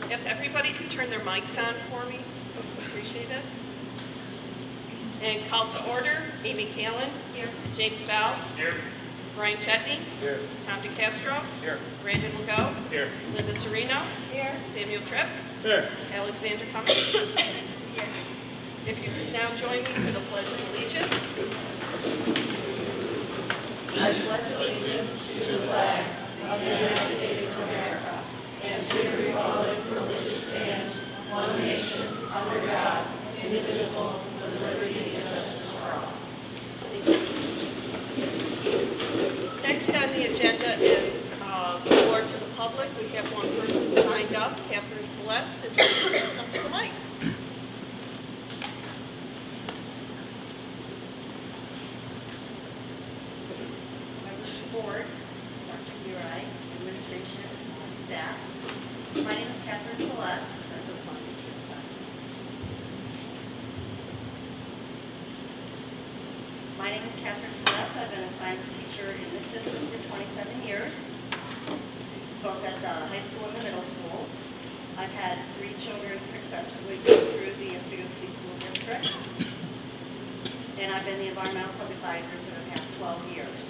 If everybody could turn their mics on for me, appreciate it. And call to order, Amy Callan. Here. James Bell. Here. Brian Chetney. Here. Tom DeCastro. Here. Brandon Legault. Here. Linda Serino. Here. Samuel Tripp. Here. Alexander Cummings. Here. If you could now join me for the Pledge of Allegiance. I pledge allegiance to the flag of the United States of America and to the republic for which it stands, one nation, under God, indivisible, with liberty and justice for all. Next on the agenda is the floor to the public. We have one person signed up, Catherine Celeste, and please come to the mic. Members of the board, Dr. Uri, administration, and staff. My name is Catherine Celeste. I just want to make sure it's on. My name is Catherine Celeste. I've been a science teacher in this district for 27 years, both at the high school and the middle school. I've had 3 children successfully go through the Oswego City School District, and I've been the environmental club advisor for the past 12 years.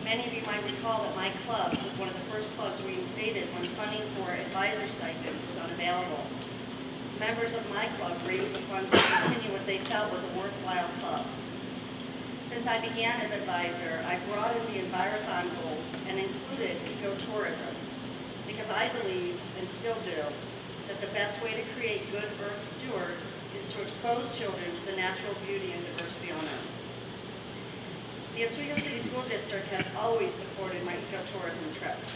Many of you might recall that my club was one of the first clubs reinstated when funding for advisor stipends was unavailable. Members of my club raised the funds to continue what they felt was a worthwhile club. Since I began as advisor, I broadened the Envirothon goals and included ecotourism because I believe, and still do, that the best way to create good earth stewards is to expose children to the natural beauty and diversity on Earth. The Oswego City School District has always supported my ecotourism trips.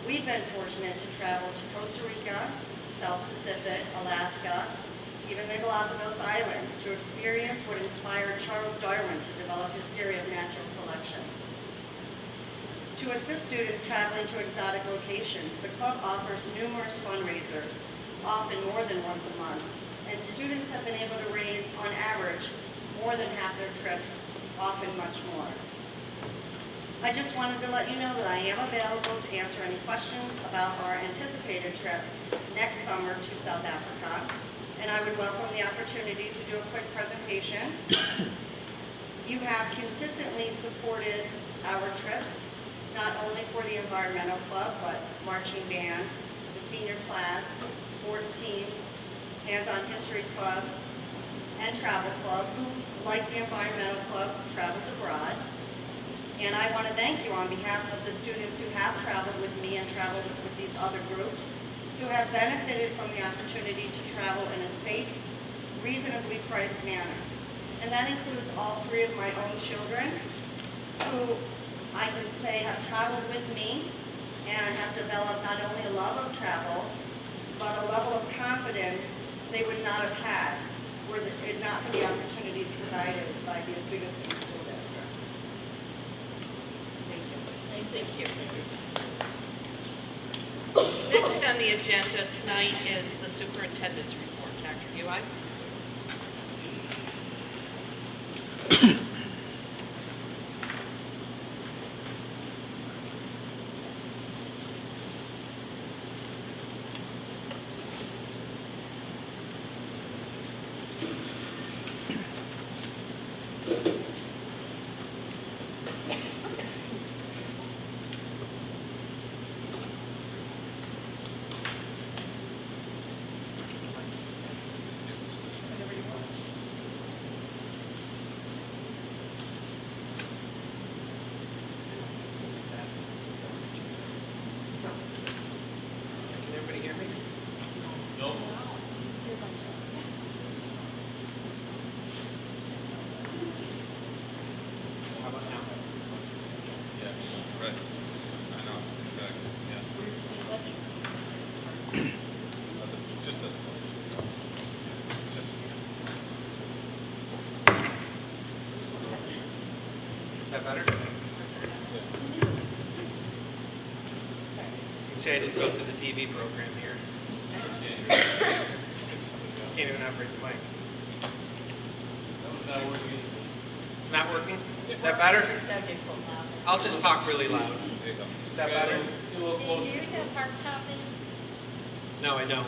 We've been fortunate to travel to Costa Rica, South Pacific, Alaska, even the Galapagos Islands to experience what inspired Charles Darwin to develop his theory of natural selection. To assist students traveling to exotic locations, the club offers numerous fundraisers, often more than once a month, and students have been able to raise, on average, more than half their trips, often much more. I just wanted to let you know that I am available to answer any questions about our anticipated trip next summer to South Africa, and I would welcome the opportunity to do a quick presentation. You have consistently supported our trips, not only for the environmental club, but marching band, the senior class, sports teams, hands-on history club, and travel club, who, like the environmental club, travels abroad. And I want to thank you on behalf of the students who have traveled with me and traveled with these other groups, who have benefited from the opportunity to travel in a safe, reasonably priced manner. And that includes all 3 of my own children, who I can say have traveled with me and have developed not only a love of travel, but a level of confidence they would not have had were it not for the opportunities provided by the Oswego City School District. Thank you. Thank you. Next on the agenda tonight is the superintendent's report. Dr. Ui. Can everybody hear me? No. How about now? Yes, right. I know, exactly, yeah. Just Is that better? You can say I didn't go through the TV program here. Can't even operate the mic. not working. It's not working? Is that better? It's gotta get so loud. I'll just talk really loud. There you go. Is that better? Do a little closer. Can you hear the park topping? No, I don't.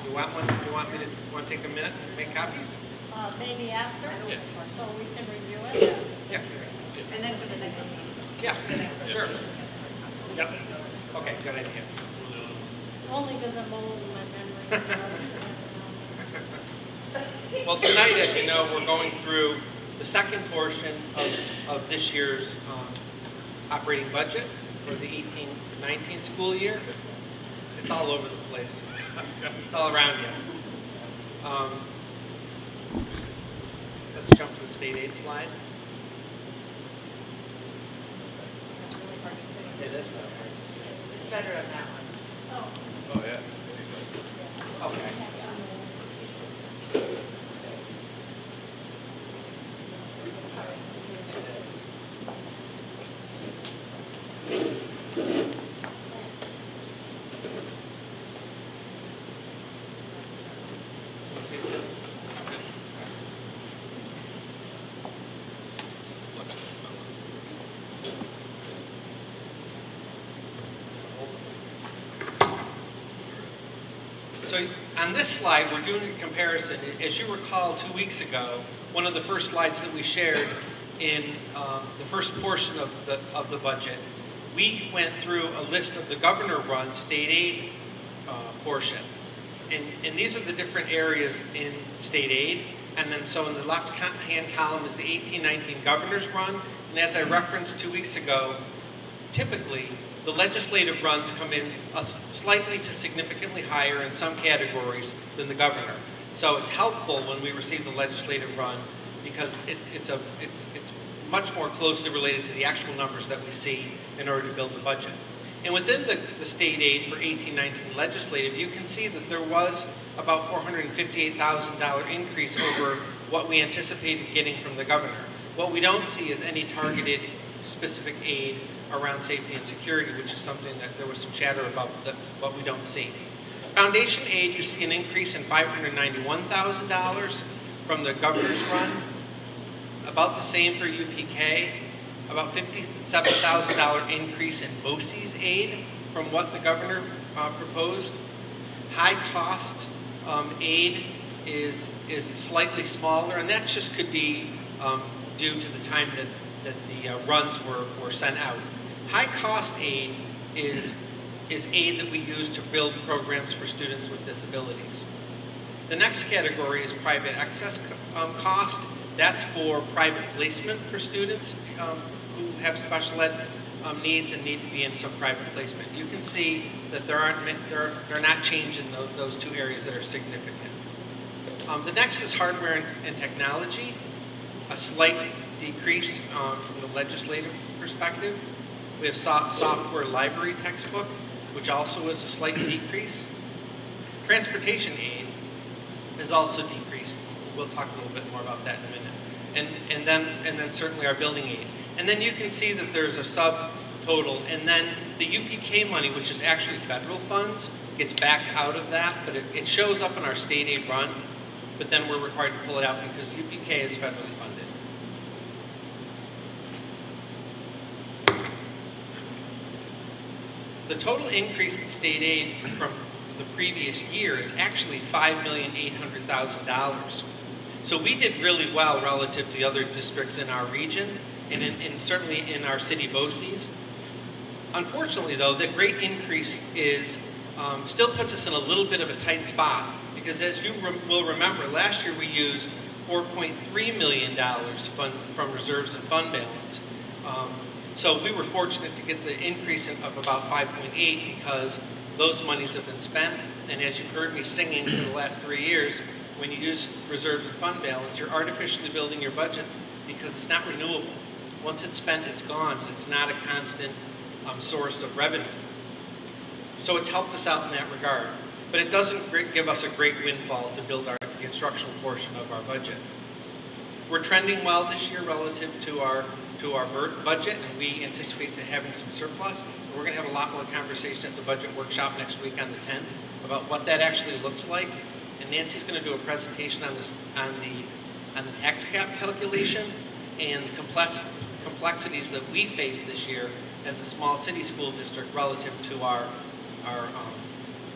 You want one? You want me to take a minute and make copies? Maybe after, Yeah. so we can review it. Yeah. And then for the next meeting. Yeah, sure. Yep. Okay, good idea. Only because I'm old and my memory. Well, tonight, as you know, we're going through the second portion of this year's operating budget for the 18-19 school year. It's all over the place. It's all around you. Let's jump to the state aid slide. It's really hard to say. It is not hard to see. It's better on that one. Oh, yeah. Okay. It's hard to see. So on this slide, we're doing a comparison. As you recall, 2 weeks ago, one of the first slides that we shared in the first portion of the budget, we went through a list of the governor-run state aid portion. And these are the different areas in state aid. And then so in the left-hand column is the 18-19 governor's run. And as I referenced 2 weeks ago, typically the legislative runs come in slightly to significantly higher in some categories than the governor. So it's helpful when we receive the legislative run because it's much more closely related to the actual numbers that we see in order to build the budget. And within the state aid for 18-19 legislative, you can see that there was about $458,000 increase over what we anticipated getting from the governor. What we don't see is any targeted specific aid around safety and security, which is something that there was some chatter about, what we don't see. Foundation aid, you see an increase in $591,000 from the governor's run, about the same for UPK, about $57,000 increase in Boces aid from what the governor proposed. High cost aid is slightly smaller, and that just could be due to the time that the runs were sent out. High cost aid is aid that we use to build programs for students with disabilities. The next category is private excess cost. That's for private placement for students who have special ed needs and need to be in some private placement. You can see that they're not changing those two areas that are significant. The next is hardware and technology, a slight decrease from the legislative perspective. We have software library textbook, which also is a slight decrease. Transportation aid is also decreased. We'll talk a little bit more about that in a minute. And then certainly our building aid. And then you can see that there's a subtotal, and then the UPK money, which is actually federal funds, gets backed out of that, but it shows up in our state aid run, but then we're required to pull it out because UPK is federally funded. The total increase in state aid from the previous year is actually $5,800,000. So we did really well relative to the other districts in our region and certainly in our city Boces. Unfortunately, though, the great increase is still puts us in a little bit of a tight spot because, as you will remember, last year we used $4.3 million from reserves and fund balance. So we were fortunate to get the increase of about 5.8 because those monies have been spent. And as you've heard me singing for the last 3 years, when you use reserves and fund balance, you're artificially building your budget because it's not renewable. Once it's spent, it's gone. It's not a constant source of revenue. So it's helped us out in that regard. But it doesn't give us a great windfall to build the instructional portion of our budget. We're trending well this year relative to our budget, and we anticipate having some surplus. We're going to have a lot more conversation at the budget workshop next week on the 10th about what that actually looks like. And Nancy's going to do a presentation on the tax cap calculation and the complexities that we face this year as a small city school district relative to our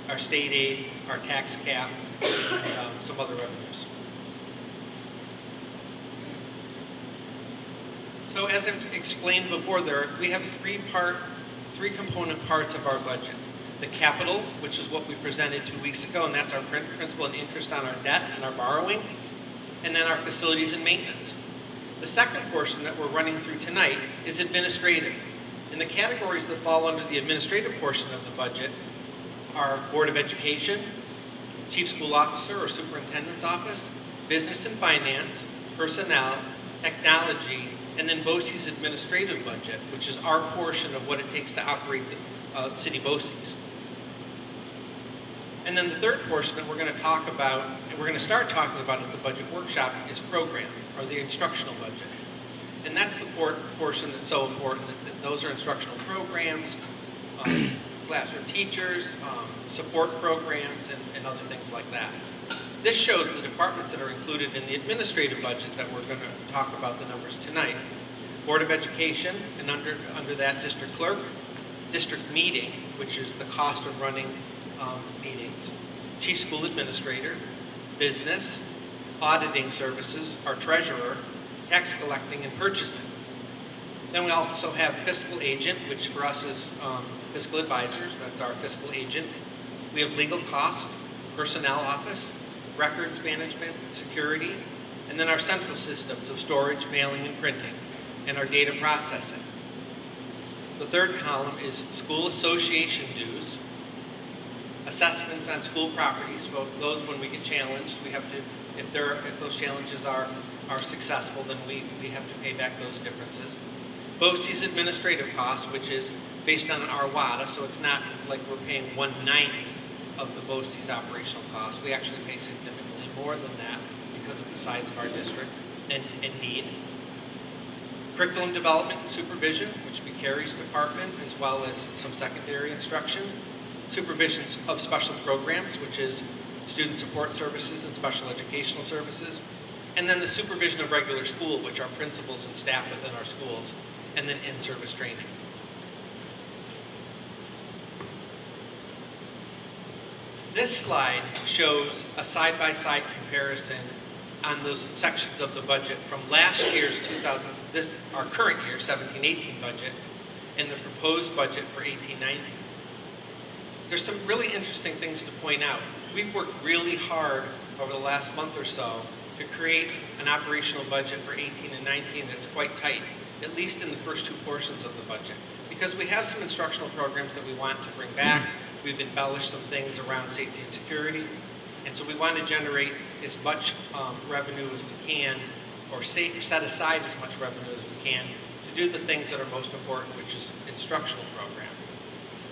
our state aid, our tax cap, and some other revenues. So as I've explained before, we have three component parts of our budget. The capital, which is what we presented 2 weeks ago, and that's our principal and interest on our debt and our borrowing, and then our facilities and maintenance. The second portion that we're running through tonight is administrative. And the categories that fall under the administrative portion of the budget are Board of Education, Chief School Officer or Superintendent's Office, Business and Finance, Personnel, Technology, and then BOCES administrative budget, which is our portion of what it takes to operate the city BOCES. And then the third portion that we're going to talk about, and we're going to start talking about at the budget workshop, is program, or the instructional budget. And that's the portion that's so important. That those are instructional programs, classroom teachers, support programs, and other things like that. This shows the departments that are included in the administrative budget that we're going to talk about the numbers tonight. Board of Education, and under that district clerk, district meeting, which is the cost of running meetings, Chief School Administrator, Business, Auditing Services, our Treasurer, Tax Collecting, and Purchasing. Then we also have Fiscal Agent, which for us is Fiscal Advisors, that's our fiscal agent. We have Legal Cost, Personnel Office, Records Management, Security, and then our central systems of storage, mailing, and printing, and our data processing. The third column is School Association dues, assessments on school properties. So those, when we get challenged, we have to, if those challenges are successful, then we have to pay back those differences. BOCES administrative costs, which is based on our WADA, so it's not like we're paying 1/9 of the BOCES operational costs. We actually pay significantly more than that because of the size of our district and need. Curriculum development and supervision, which be Carrie's department, as well as some secondary instruction. Supervision of special programs, which is student support services and special educational services. And then the supervision of regular school, which are principals and staff within our schools, and then in-service training. This slide shows a side-by-side comparison on those sections of the budget from last year's our current year, 17-18 budget, and the proposed budget for 18-19. There's some really interesting things to point out. We've worked really hard over the last month or so to create an operational budget for 18 and 19 that's quite tight, at least in the first two portions of the budget. Because we have some instructional programs that we want to bring back. We've embellished some things around safety and security. And so we want to generate as much revenue as we can, or set aside as much revenue as we can to do the things that are most important, which is instructional program.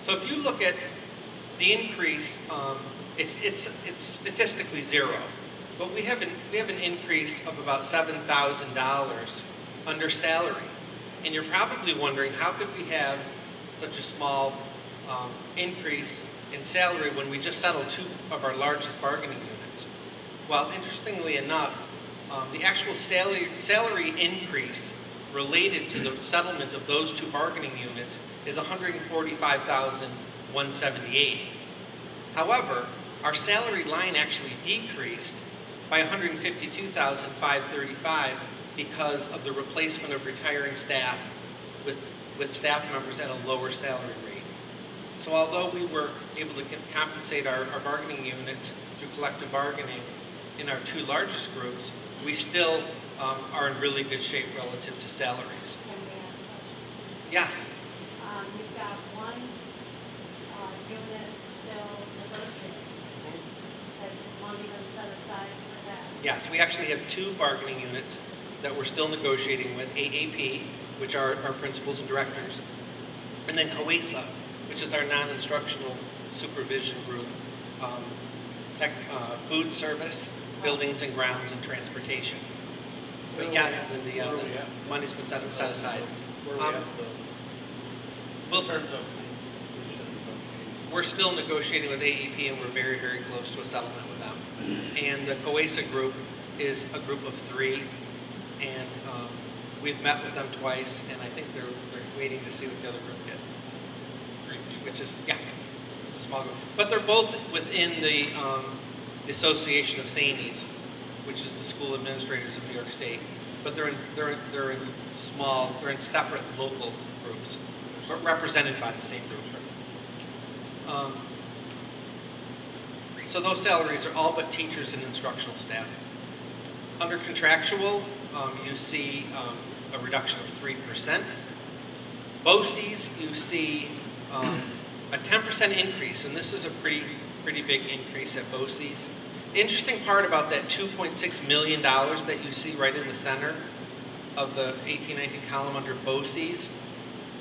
So if you look at the increase, it's statistically zero, but we have an increase of about $7,000 under salary. And you're probably wondering, how could we have such a small increase in salary when we just settled two of our largest bargaining units? Well, interestingly enough, the actual salary increase related to the settlement of those two bargaining units is $145,178. However, our salary line actually decreased by $152,535 because of the replacement of retiring staff with staff members at a lower salary rate. So although we were able to compensate our bargaining units through collective bargaining in our two largest groups, we still are in really good shape relative to salaries. Can we ask questions? Yes? You've got one unit still negotiating. Has money been set aside for that? Yes, we actually have two bargaining units that we're still negotiating with, AAP, which are our principals and directors, and then COESA, which is our non-instructional supervision group, food service, buildings and grounds, and transportation. But yes, the money's been set aside. Where are we at, Well, in terms of we're still negotiating with AEP, and we're very, very close to a settlement with them. And the COESA group is a group of three, and we've met with them twice, and I think they're waiting to see what the other group did. Three people. Which is, yeah, it's small group. But they're both within the Association of SANES, which is the School Administrators of New York State. But they're in separate local groups, but represented by the same group. So those salaries are all but teachers and instructional staff. Under contractual, you see a reduction of 3%. Boces, you see a 10% increase, and this is a pretty big increase at Boces. The interesting part about that $2.6 million that you see right in the center of the 1819 column under Boces,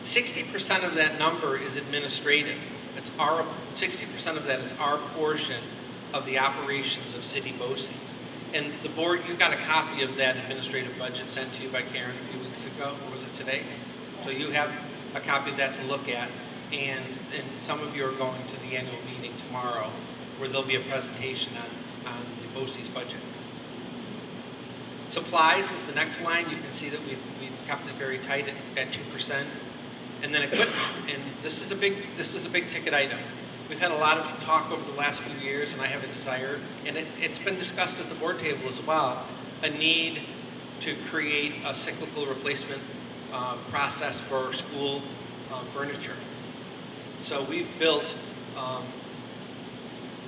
60% of that number is administrative. 60% of that is our portion of the operations of City Boces. And the board, you got a copy of that administrative budget sent to you by Karen a few weeks ago, or was it today? So you have a copy of that to look at, and some of you are going to the annual meeting tomorrow, where there'll be a presentation on the Boces budget. Supplies is the next line. You can see that we've kept it very tight at 2%. And then equipment, and this is a big ticket item. We've had a lot of talk over the last few years, and I have a desire, and it's been discussed at the board table as well, a need to create a cyclical replacement process for school furniture. So we've built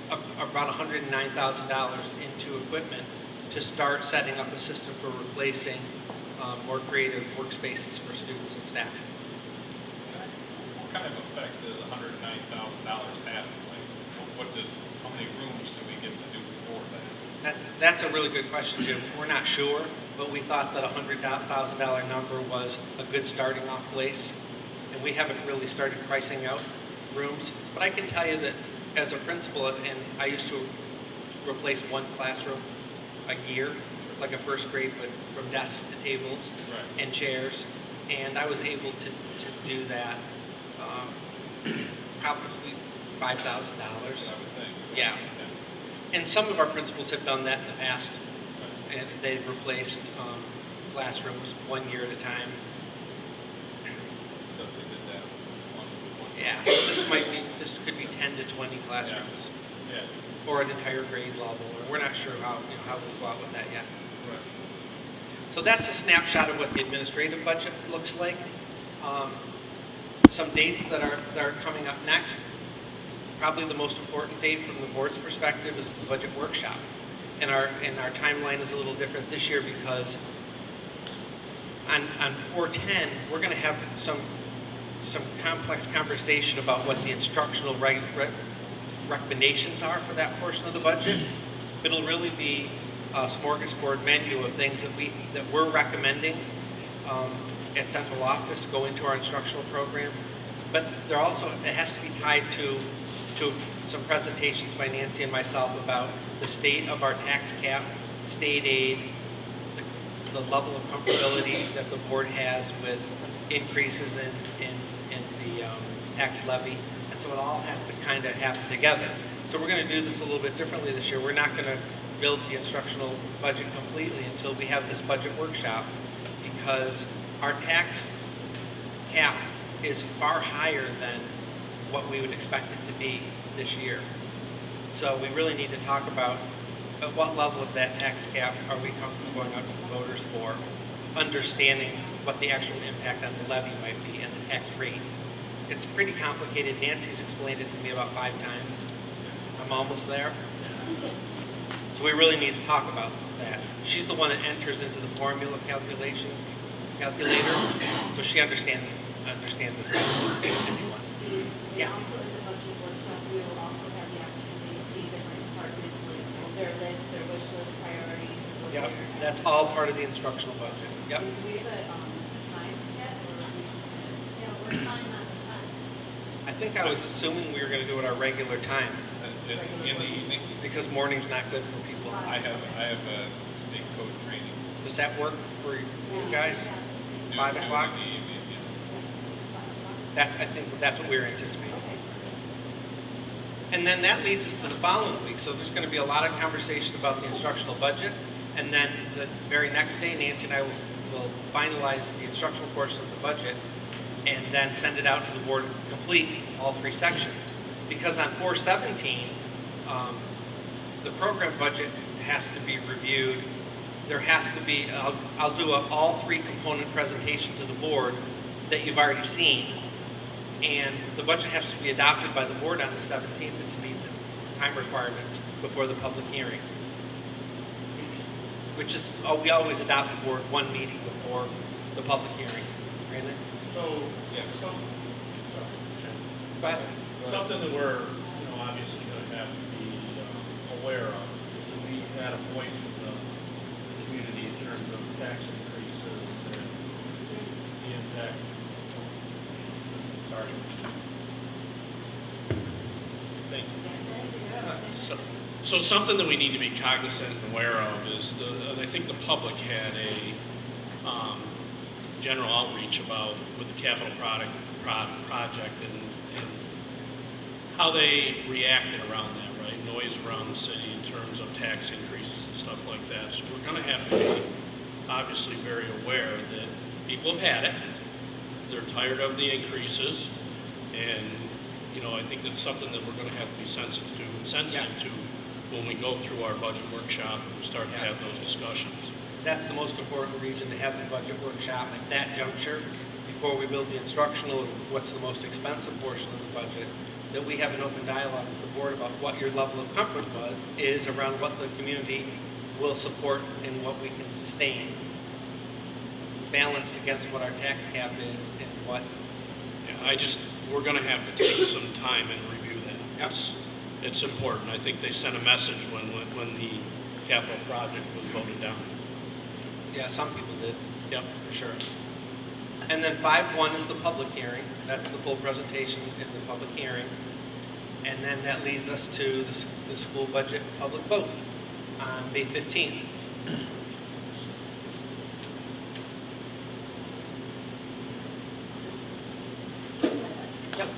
about $109,000 into equipment to start setting up a system for replacing more creative workspaces for students and staff. What kind of effect does $109,000 have? How many rooms do we get to do for that? That's a really good question, Jim. We're not sure, but we thought that $100,000 number was a good starting off place, and we haven't really started pricing out rooms. But I can tell you that as a principal, and I used to replace one classroom a year, like a first grade, but from desks to tables and chairs, and I was able to do that probably $5,000. I would think. Yeah. And some of our principals have done that in the past, and they've replaced classrooms 1 year at a time. So if we did that one. Yeah, so this could be 10 to 20 classrooms, Yeah. or an entire grade level, or we're not sure how we'll go out with that yet. Right. So that's a snapshot of what the administrative budget looks like. Some dates that are coming up next. Probably the most important date from the board's perspective is the budget workshop. And our timeline is a little different this year because on 410, we're going to have some complex conversation about what the instructional recommendations are for that portion of the budget. It'll really be a smorgasbord menu of things that we're recommending at central office go into our instructional program. But it has to be tied to some presentations by Nancy and myself about the state of our tax cap, state aid, the level of comfortability that the board has with increases in the tax levy. And so it all has to kind of happen together. So we're going to do this a little bit differently this year. We're not going to build the instructional budget completely until we have this budget workshop, because our tax cap is far higher than what we would expect it to be this year. So we really need to talk about at what level of that tax cap are we comfortable going out to the voters for, understanding what the actual impact on the levy might be and the tax rate. It's pretty complicated. Nancy's explained it to me about 5 times. I'm almost there. So we really need to talk about that. She's the one that enters into the formula calculator, so she understands it better than anyone. Yeah. Also in the budget workshop, we will also have the opportunity to see different departments, their list, their wish list, priorities. And what Yep, they're that's asking all for. part of the instructional budget. Yep. Do we have a time yet, or we're fine on the time? I think I was assuming we were going to do it our regular time, In the evening, because morning's not good for people. I have a state code training. Does that work for you guys? Do 5 in o'clock? the evening, I think that's what we're anticipating. And then that leads us to the following week. So there's going to be a lot of conversation about the instructional budget. And then the very next day, Nancy and I will finalize the instructional portion of the budget and then send it out to the board complete, all 3 sections. Because on 417, the program budget has to be reviewed. There has to be, I'll do a all three component presentation to the board that you've already seen. And the budget has to be adopted by the board on the 17th to meet the time requirements before the public hearing. Which is, we always adopt the board one meeting before the public hearing. Brandon? So, yeah, sorry. Go ahead. Something that we're, obviously going to have to be aware of is that we had a voice with the community in terms of tax increases and the impact. Sorry. Thank you. So something that we need to be cognizant and aware of is I think the public had a general outreach about with the capital project and how they reacted around that, right? Noise around the city in terms of tax increases and stuff like that. So we're going to have to be obviously very aware that people have had it. They're tired of the increases, and I think that's something that we're going to have to be sensitive to when we go through our budget workshop and start to have those discussions. That's the most important reason to have the budget workshop at that juncture, before we build the instructional and what's the most expensive portion of the budget, that we have an open dialogue with the board about what your level of comfort is around what the community will support and what we can sustain, balanced against what our tax cap is and what. Yeah, we're going to have to take some time and review that. It's important. I think they sent a message when the capital project was voted down. Yeah, some people did. Yep. For sure. And then 5.1 is the public hearing. That's the full presentation in the public hearing. And then that leads us to the school budget public vote on May 15th. Yep.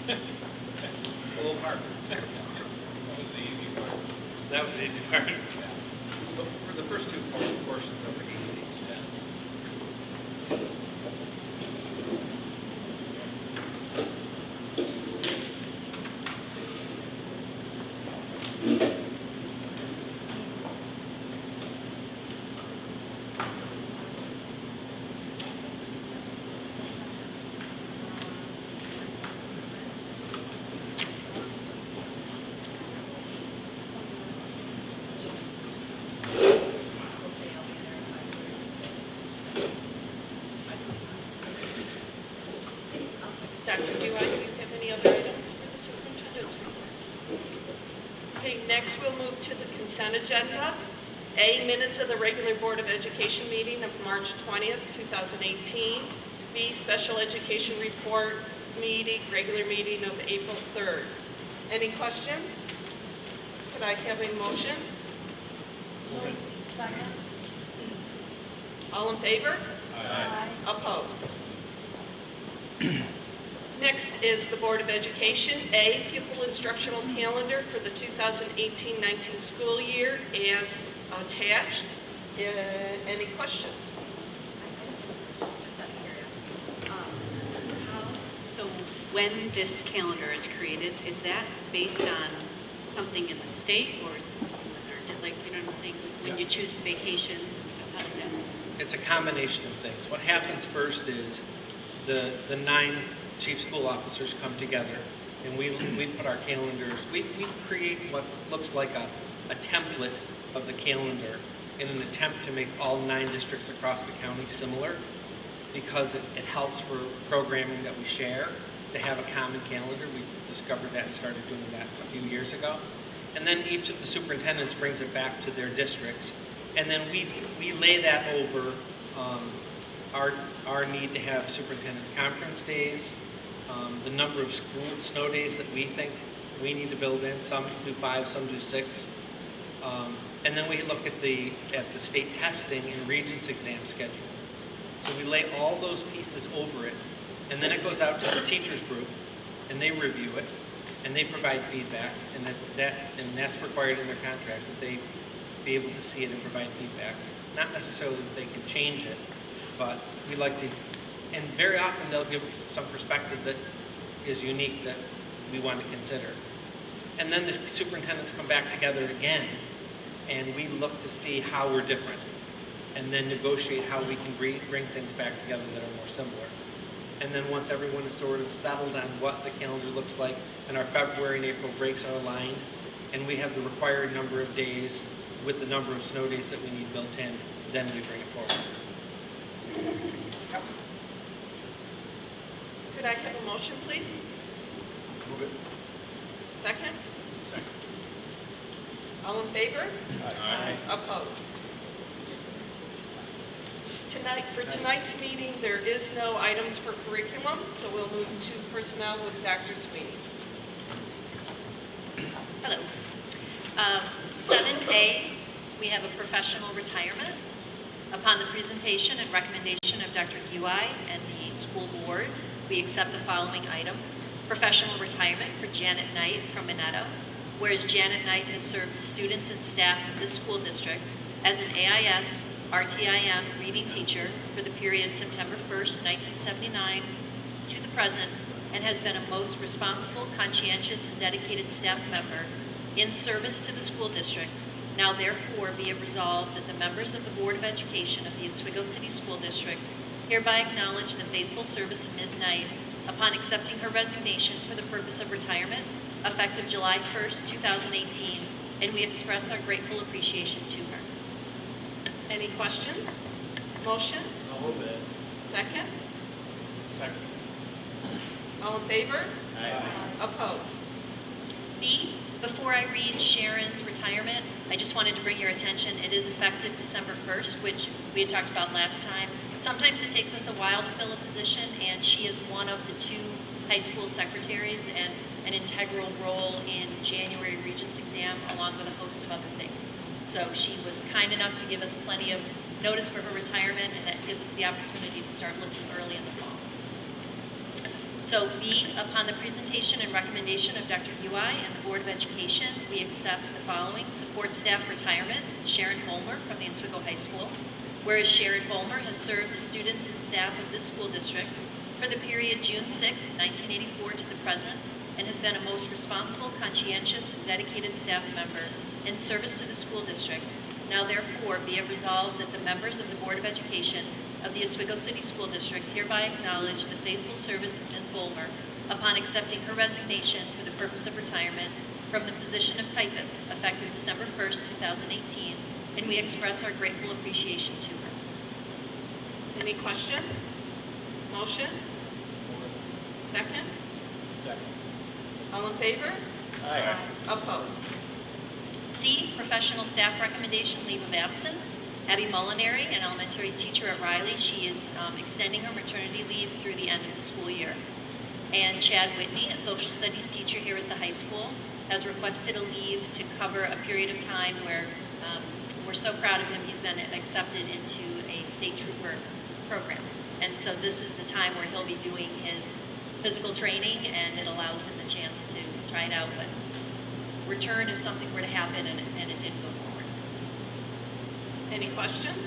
A little hard. That was the easy part. That was the easy part. But for the first two portions are pretty easy. Dr. BOE, do you have any other items for the superintendent's report? Okay, next we'll move to the consent agenda. A, minutes of the regular Board of Education meeting of March 20th, 2018. B, special education report meeting, regular meeting of April 3rd. Any questions? Could I have a motion? Second. All in favor? Aye. Opposed? Next is the Board of Education. A, pupil instructional calendar for the 2018-19 school year as attached. Any questions? Just out of curiosity. So when this calendar is created, is that based on something in the state, or is it something that are, like, you know what I'm saying? When you choose vacations and stuff, how does that? It's a combination of things. What happens first is the 9 chief school officers come together, and we put our calendars, we create what looks like a template of the calendar in an attempt to make all 9 districts across the county similar, because it helps for programming that we share to have a common calendar. We discovered that and started doing that a few years ago. And then each of the superintendents brings it back to their districts. And then we lay that over our need to have superintendent's conference days, the number of snow days that we think we need to build in. Some do 5, some do 6. And then we look at the state testing and regents exam schedule. So we lay all those pieces over it, and then it goes out to the teachers group, and they review it, and they provide feedback, and that's required in their contract, that they be able to see it and provide feedback. Not necessarily that they can change it, but we like to And very often they'll give some perspective that is unique that we want to consider. And then the superintendents come back together again, and we look to see how we're different, and then negotiate how we can bring things back together that are more similar. And then once everyone is sort of settled on what the calendar looks like, and our February and April breaks are aligned, and we have the required number of days with the number of snow days that we need built in, then we bring it forward. Could I have a motion, please? Move it. Second? Second. All in favor? Aye. Opposed? For tonight's meeting, there is no items for curriculum, so we'll move to personnel with Dr. Sweeney. Hello. 7A, we have a professional retirement. Upon the presentation and recommendation of Dr. Ui and the school board, we accept the following item. Professional retirement for Janet Knight from Minetto. Whereas Janet Knight has served the students and staff of this school district as an AIS RTIM reading teacher for the period September 1st, 1979 to the present, and has been a most responsible, conscientious, and dedicated staff member in service to the school district. Now therefore be it resolved that the members of the Board of Education of the Oswego City School District hereby acknowledge the faithful service of Ms. Knight upon accepting her resignation for the purpose of retirement, effective July 1st, 2018, and we express our grateful appreciation to her. Any questions? Motion? I'll move it. Second? Second. All in favor? Aye. Opposed? B, before I read Sharon's retirement, I just wanted to bring your attention, it is effective December 1st, which we had talked about last time. Sometimes it takes us a while to fill a position, and she is one of the 2 high school secretaries and an integral role in January Regents exam, along with a host of other things. So she was kind enough to give us plenty of notice for her retirement, and that gives us the opportunity to start looking early in the fall. So B, upon the presentation and recommendation of Dr. Ui and the Board of Education, we accept the following support staff retirement: Sharon Holmer from the Oswego High School. Whereas Sharon Holmer has served the students and staff of this school district for the period June 6, 1984 to the present, and has been a most responsible, conscientious, and dedicated staff member in service to the school district. Now therefore be it resolved that the members of the Board of Education of the Oswego City School District hereby acknowledge the faithful service of Ms. Volmer upon accepting her resignation for the purpose of retirement from the position of typist effective December 1st, 2018, and we express our grateful appreciation to her. Any questions? Motion? Second? Second. All in favor? Aye. Opposed? C, professional staff recommendation, leave of absence. Abby Molinary, an elementary teacher at Riley, she is extending her maternity leave through the end of the school year. And Chad Whitney, a social studies teacher here at the high school, has requested a leave to cover a period of time where we're so proud of him, he's been accepted into a state trooper program. And so this is the time where he'll be doing his physical training, and it allows him the chance to try it out, but return if something were to happen and it didn't go forward. Any questions?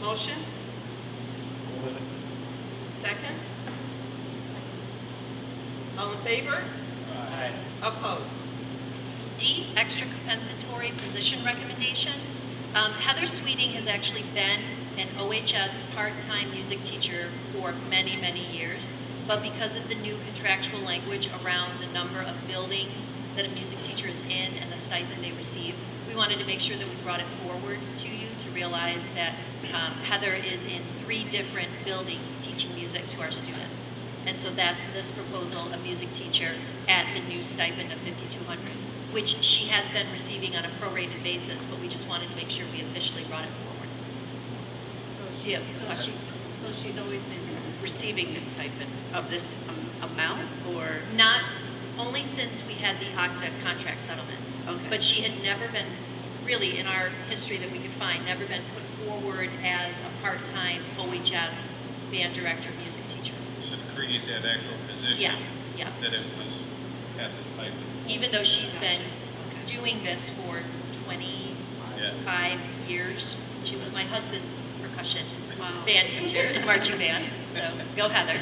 Motion? Move it. Second? All in favor? Aye. Opposed? D, extra compensatory position recommendation. Heather Sweeting has actually been an OHS part-time music teacher for many, many years, but because of the new contractual language around the number of buildings that a music teacher is in and the stipend they receive, we wanted to make sure that we brought it forward to you to realize that Heather is in 3 different buildings teaching music to our students. And so that's this proposal, a music teacher at the new stipend of $5,200, which she has been receiving on a prorated basis, but we just wanted to make sure we officially brought it forward. Do you have a question? So she's always been receiving this stipend of this amount, or? Not only since we had the OCTA contract settlement. Okay. But she had never been, really in our history that we could find, never been put forward as a part-time OHS band director, music teacher. Should create that actual position. Yes, yeah. That it was at the stipend. Even though she's been doing this for 25 years. She was my husband's percussion Wow. band teacher in marching band. so go Heather.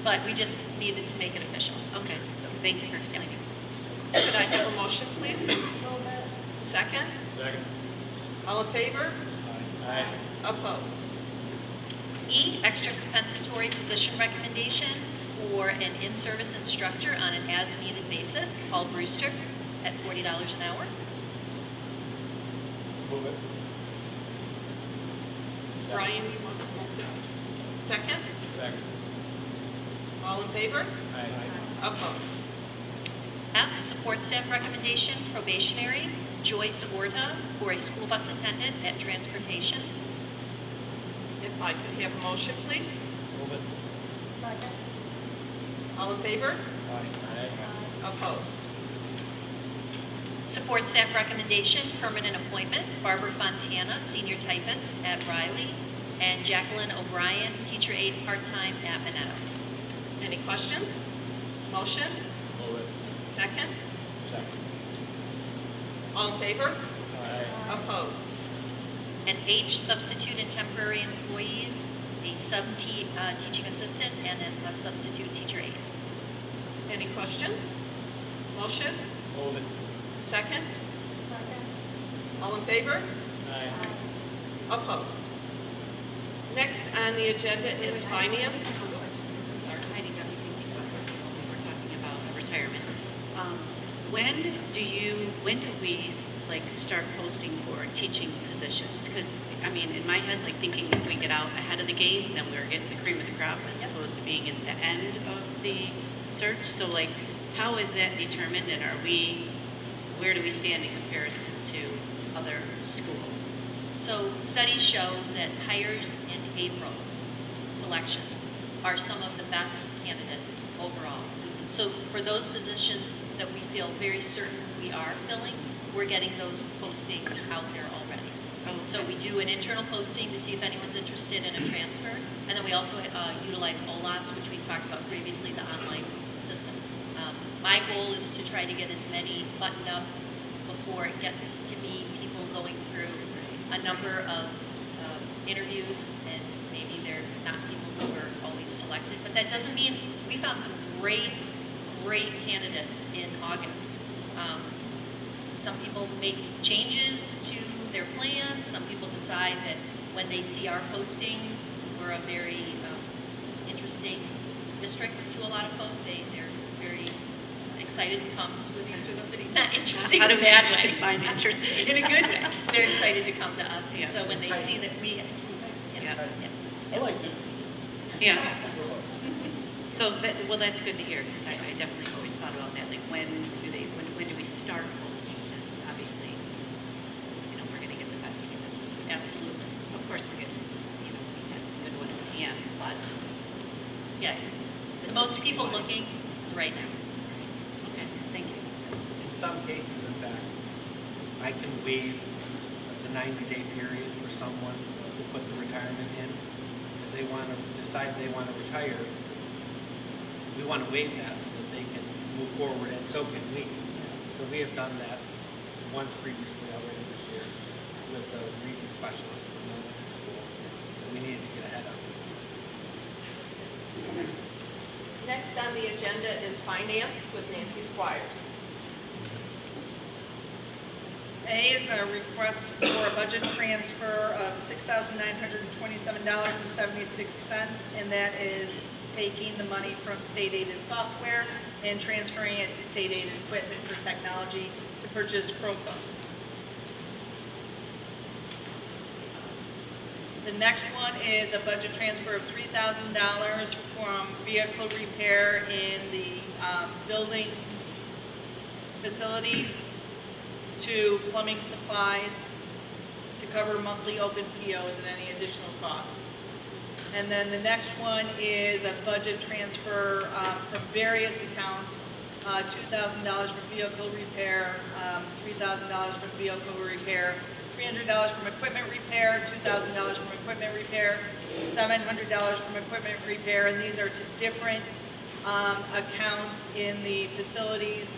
But we just needed to make it official. Okay, so thank you for explaining it. Could I have a motion, please? Move it. Second? Second. All in favor? Aye. Opposed? E, extra compensatory position recommendation for an in-service instructor on an as-needed basis, Paul Brewster, at $40 an hour. Move it. Brian, you want to move it? Second? Second. All in favor? Aye. Opposed? F, support staff recommendation, probationary, Joyce Orta, for a school bus attendant at transportation. If I could have a motion, please? Move it. Second. All in favor? Aye. Opposed? Support staff recommendation, permanent appointment, Barbara Fontana, senior typist at Riley, and Jacqueline O'Brien, teacher aide part-time at Minetta. Any questions? Motion? Move it. Second? Second. All in favor? Aye. Opposed? And H, substitute and temporary employees, a sub-teaching assistant and a substitute teacher aide. Any questions? Motion? Move it. Second? Second. All in favor? Aye. Opposed? Next on the agenda is finance. Sorry, Heidi got me thinking about something when we were talking about retirement. When do we like start posting for teaching positions? Because I mean, in my head, like thinking if we get out ahead of the game, then we're getting the cream of the crop as opposed to being in the end of the search. So like, how is that determined, and where do we stand in comparison to other schools? So studies show that hires in April selections are some of the best candidates overall. So for those positions that we feel very certain we are filling, we're getting those postings out there already. So we do an internal posting to see if anyone's interested in a transfer, and then we also utilize OLAS, which we talked about previously, the online system. My goal is to try to get as many buttoned up before it gets to be people going through a number of interviews, and maybe they're not people who were always selected. But that doesn't mean we found some great candidates in August. Some people make changes to their plans. Some people decide that when they see our posting, we're a very interesting district to a lot of folks. They're very excited to come to the Oswego City. Not interesting in a bad way. Find interesting. In a good way. They're excited to come to us. Yeah. So when they see that we, I like it. Yeah. So, that's good to hear, because I definitely always thought about that, like when do we start posting this? Obviously, we're gonna get the best candidates. Absolutely. Of course, we're getting, we had some good ones at the end, but, yeah, the most people looking is right now. okay, thank you. In some cases, in fact, I can waive the 90-day period for someone to put the retirement in. If they want to decide they want to retire, we want to waive that so that they can move forward, and so can we. So we have done that once previously already this year with the reading specialist from the elementary school that we needed to get ahead of. Next on the agenda is finance with Nancy Squires. A is the request for a budget transfer of $6,927.76, and that is taking the money from state aided software and transferring it to state aided equipment for technology to purchase Chromebooks. The next one is a budget transfer of $3,000 from vehicle repair in the building facility to plumbing supplies to cover monthly open POs and any additional costs. And then the next one is a budget transfer from various accounts, $2,000 for vehicle repair, $3,000 from vehicle repair, $300 from equipment repair, $2,000 from equipment repair, $700 from equipment repair, and these are to different accounts in the facilities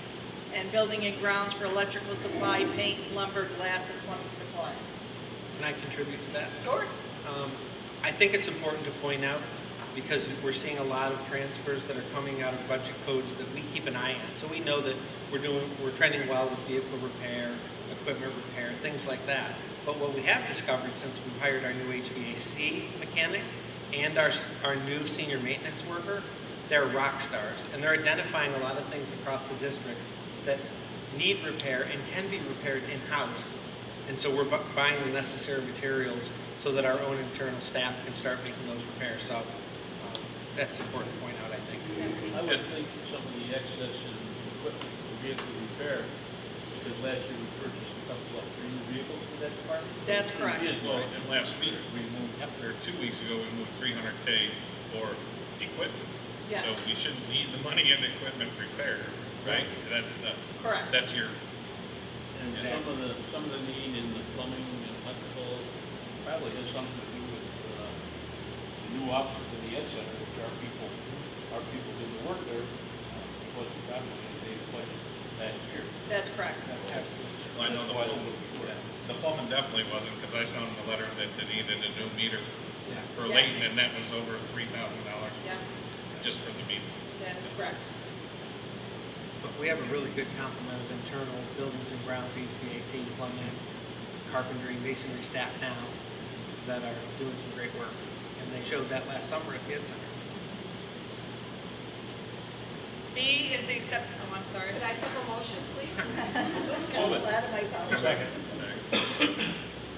and building and grounds for electrical supply, paint, lumber, glass, and plumbing supplies. Can I contribute to that? Sure. I think it's important to point out because we're seeing a lot of transfers that are coming out of budget codes that we keep an eye on. So we know that we're trending well with vehicle repair, equipment repair, things like that. But what we have discovered since we've hired our new HVAC mechanic and our new senior maintenance worker, they're rock stars, and they're identifying a lot of things across the district that need repair and can be repaired in-house. And so we're buying the necessary materials so that our own internal staff can start making those repairs. So that's important to point out, I think. I would think some of the excess in equipment for vehicle repair, because last year we purchased a couple of 3 new vehicles for that department. That's correct. Well, and last week, we moved, or 2 weeks ago, we moved $300K for equipment. Yes. So we shouldn't need the money in equipment repair, right? Correct. That's your, And some of the need in the plumbing and electrical probably has something to do with the new office for the Ed Center, which our people did the work there, was probably they budget last year. That's correct. Absolutely. well, I know the plumbing definitely wasn't, because I sent them a letter that they needed a new meter for Yes. Layton, and that was over $3,000 Yeah, just for the meter. that is correct. But we have a really good complement of internal buildings and grounds, HVAC, plumbing, carpentry, masonry staff now that are doing some great work. And they showed that last summer at the Ed Center. B is the I'm sorry. Could I have a motion, please? Kind of flat of myself. Second.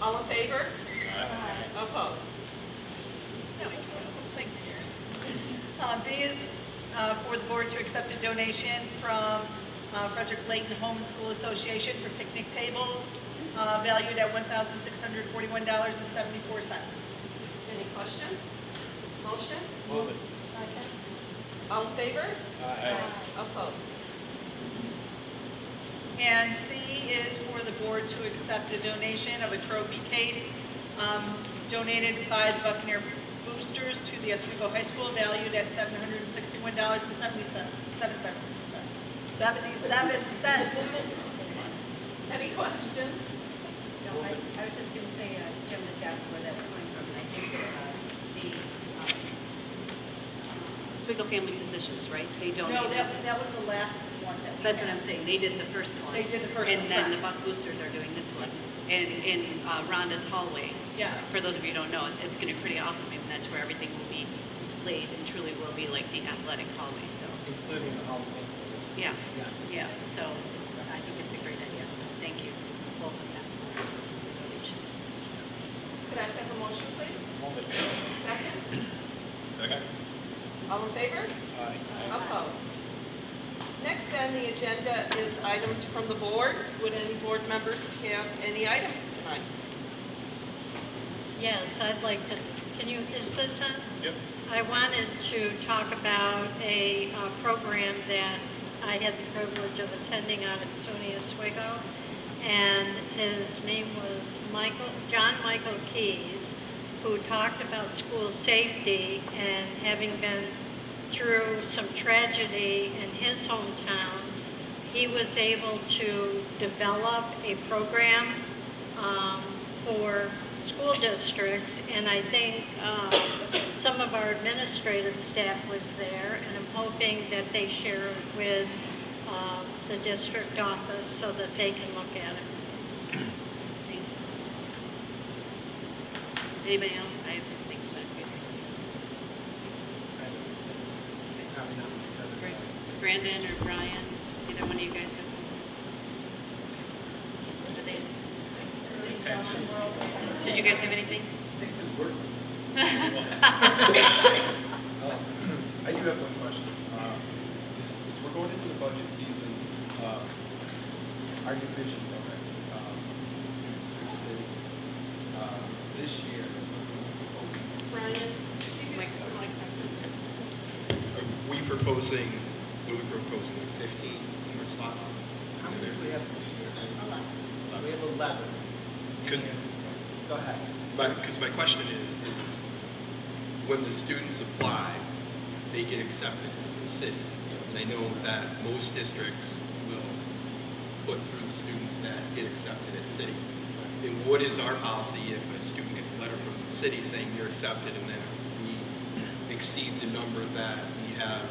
All in favor? Aye. Opposed? No, we can have a little thing here. B is for the board to accept a donation from Frederick Layton Home and School Association for picnic tables, valued at $1,641.74. Any questions? Motion? Move it. Second. All in favor? Aye. Opposed? And C is for the board to accept a donation of a trophy case donated by the Buccaneer Boosters to the Oswego High School, valued at $761.77. Any questions? No, I was just going to say, Jim just asked where that's coming from, and I think the Oswego Family Physicians, right? They No, donated. that was the last one that we That's what had. I'm saying, they did the first one. They did the first And one, then the correct. Buck Boosters are doing this one. And in Rhonda's hallway. Yes. For those of you who don't know, it's gonna be pretty awesome, and that's where everything will be displayed and truly will be like the athletic hallway, so. Including the Hall of Fame. Yes. Yes. Yeah, so I think it's a great idea, so thank you both of them for the donations. Could I have a motion, please? Move it. Second? Second? All in favor? Aye. Opposed? Next on the agenda is items from the board. Would any board members have any items tonight? Yes, I'd like to, is this on? Yep. I wanted to talk about a program that I had the privilege of attending out at SUNY Oswego, and his name was John Michael Keyes, who talked about school safety and having been through some tragedy in his hometown, he was able to develop a program for school districts, and I think some of our administrative staff was there, and I'm hoping that they share it with the district office so that they can look at it. Thank you. Anybody else? I have to think about it. Probably not. Great. Brandon or Brian, either one of you guys have things? Are they- Did you guys have anything? I think this worked. I do have one question. As we're going into the budget season, our division program, students through the city, this year, Brian? are we proposing, what are we proposing, like 15 more slots? How many do we have this year? 11. We have 11. Because Go ahead. my question is when the students apply, they get accepted into the city. And I know that most districts will put through the students that get accepted at city. And what is our policy if a student gets a letter from the city saying you're accepted and then we exceed the number that we have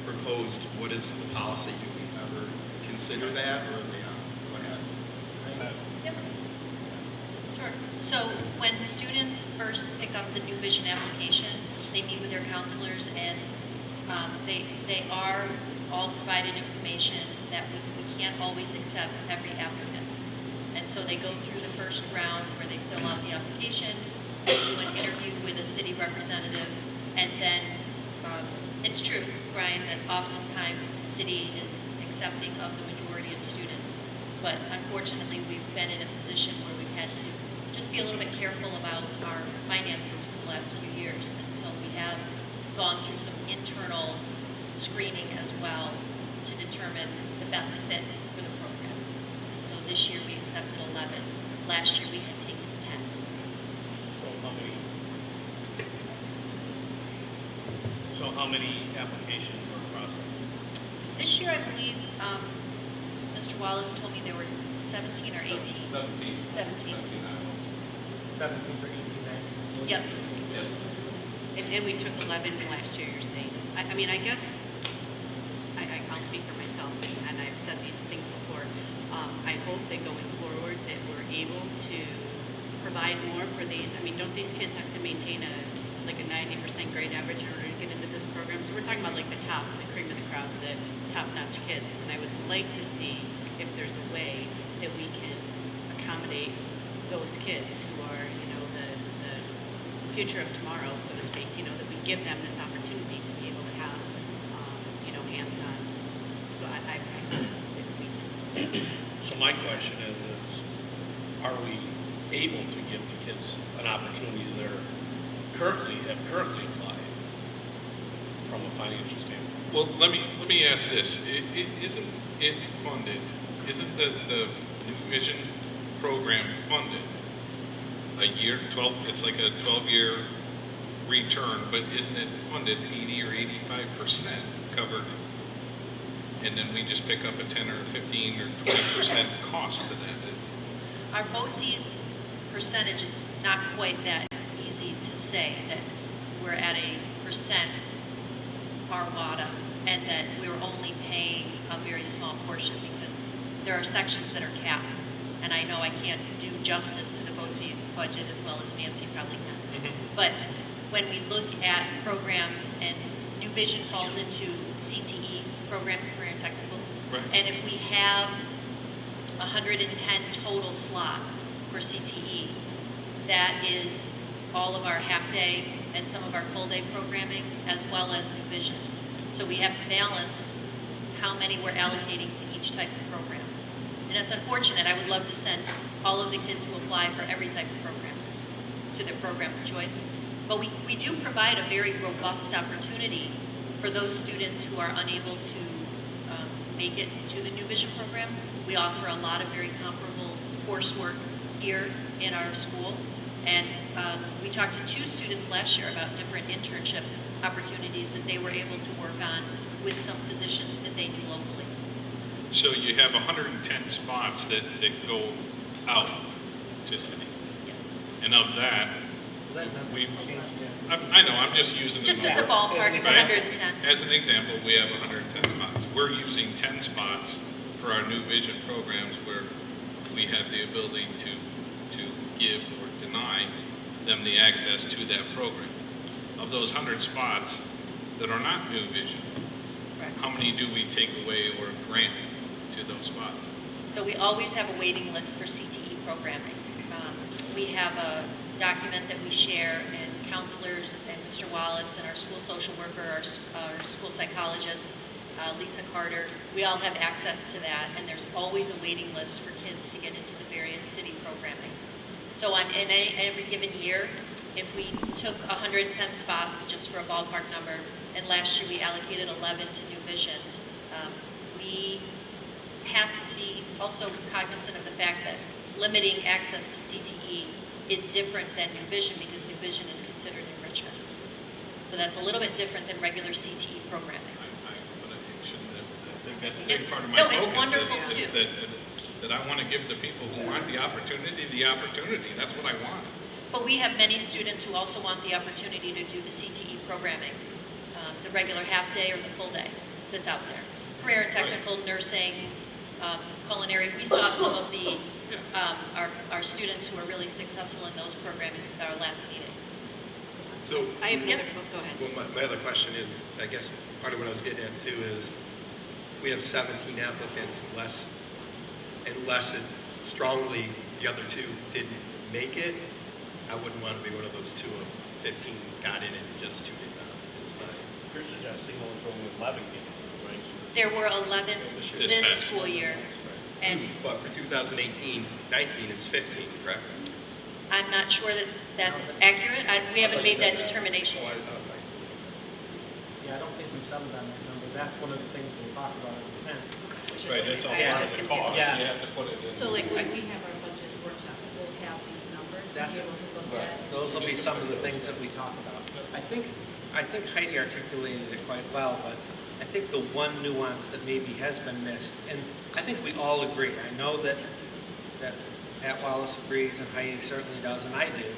proposed, what is the policy? Do we ever consider that, or are they on? Go ahead. Yep. Sure. So when students first pick up the New Vision application, they meet with their counselors, and they are all provided information that we can't always accept every applicant. And so they go through the first round where they fill out the application, they do an interview with a city representative, and then it's true, Brian, that oftentimes the city is accepting of the majority of students. But unfortunately, we've been in a position where we've had to just be a little bit careful about our finances for the last few years. And so we have gone through some internal screening as well to determine the best fit for the program. So this year we accepted 11. Last year we had taken 10. So how many applications were processed? This year I believe Mr. Wallace told me there were 17 or 18. 17. 17. 17 for 18, 19. Yep. Yes. And we took 11 last year, you're saying. I mean, I guess, I'll speak for myself, and I've said these things before. I hope that going forward that we're able to provide more for these. I mean, don't these kids have to maintain a 90% grade average in order to get into this program? So we're talking about like the cream of the crop, the top-notch kids. And I would like to see if there's a way that we can accommodate those kids who are, the future of tomorrow, so to speak, that we give them this opportunity to be able to have, hands-on. So I if we So my question is, are we able to give the kids an opportunity that are currently applied from a financial standpoint? Well, let me ask this. Isn't it funded, isn't the New Vision program funded a year, it's like a 12-year return, but isn't it funded 80 or 85% covered? And then we just pick up a 10 or 15 or 20% cost to that. Our Boces percentage is not quite that easy to say, that we're at a percent RWADA and that we're only paying a very small portion because there are sections that are capped. And I know I can't do justice to the Boces budget as well as Nancy probably can. Mm-hmm. But when we look at programs, and New Vision falls into CTE, Program Career and Technical, Right. and if we have 110 total slots for CTE, that is all of our half-day and some of our full-day programming, as well as New Vision. So we have to balance how many we're allocating to each type of program. And that's unfortunate. I would love to send all of the kids who apply for every type of program to their program of choice. But we do provide a very robust opportunity for those students who are unable to make it to the New Vision program. We offer a lot of very comparable coursework here in our school. And we talked to 2 students last year about different internship opportunities that they were able to work on with some physicians that they knew locally. So you have 110 spots that go out to city. Yeah. And of that, That number we, changed, I know, I'm just using the Just as a number. ballpark, it's Right. 110. As an example, we have 110 spots. We're using 10 spots for our New Vision programs where we have the ability to give or deny them the access to that program. Of those 100 spots that are not New Vision, Correct. how many do we take away or grant to those spots? So we always have a waiting list for CTE programming. We have a document that we share, and counselors and Mr. Wallace and our school social worker, our school psychologist, Lisa Carter, we all have access to that, and there's always a waiting list for kids to get into the various city programming. So in every given year, if we took 110 spots, just for a ballpark number, and last year we allocated 11 to New Vision, we have to be also cognizant of the fact that limiting access to CTE is different than New Vision, because New Vision is considered enrichment. So that's a little bit different than regular CTE programming. I think that's a big part of my No, focus. it's wonderful is too. that I want to give the people who want the opportunity. That's what I want. But we have many students who also want the opportunity to do the CTE programming, the regular half-day or the full day that's out there. Career and technical, nursing, culinary. We saw some of the, our students who are really successful in those programming at our last meeting. So, I have Yep. another, go ahead. well, my other question is, I guess part of what I was getting at too is, we have 17 applicants, unless it strongly the other two didn't make it, I wouldn't want to be one of those two of 15 got in and just two did not, is my. You're suggesting there's only 11 getting it, right? So There were 11 This this past school year, and But for 2018, 19, it's 15, correct? I'm not sure that that's accurate. We haven't made that determination Oh, yet. Yeah, I don't think we've settled on that number. That's one of the things we'll talk about on the 10th. Which is Right, what that's all I was part of just the gonna say. cost, you Yeah. have to put it in. So like when we have our budget workshop, we'll have these numbers to That's- be able to look Right. at. Those will be some of the things that we talk about. I think Heidi articulated it quite well, but I think the one nuance that maybe has been missed, and I think we all agree, I know that Pat Wallace agrees and Heidi certainly does, and I do,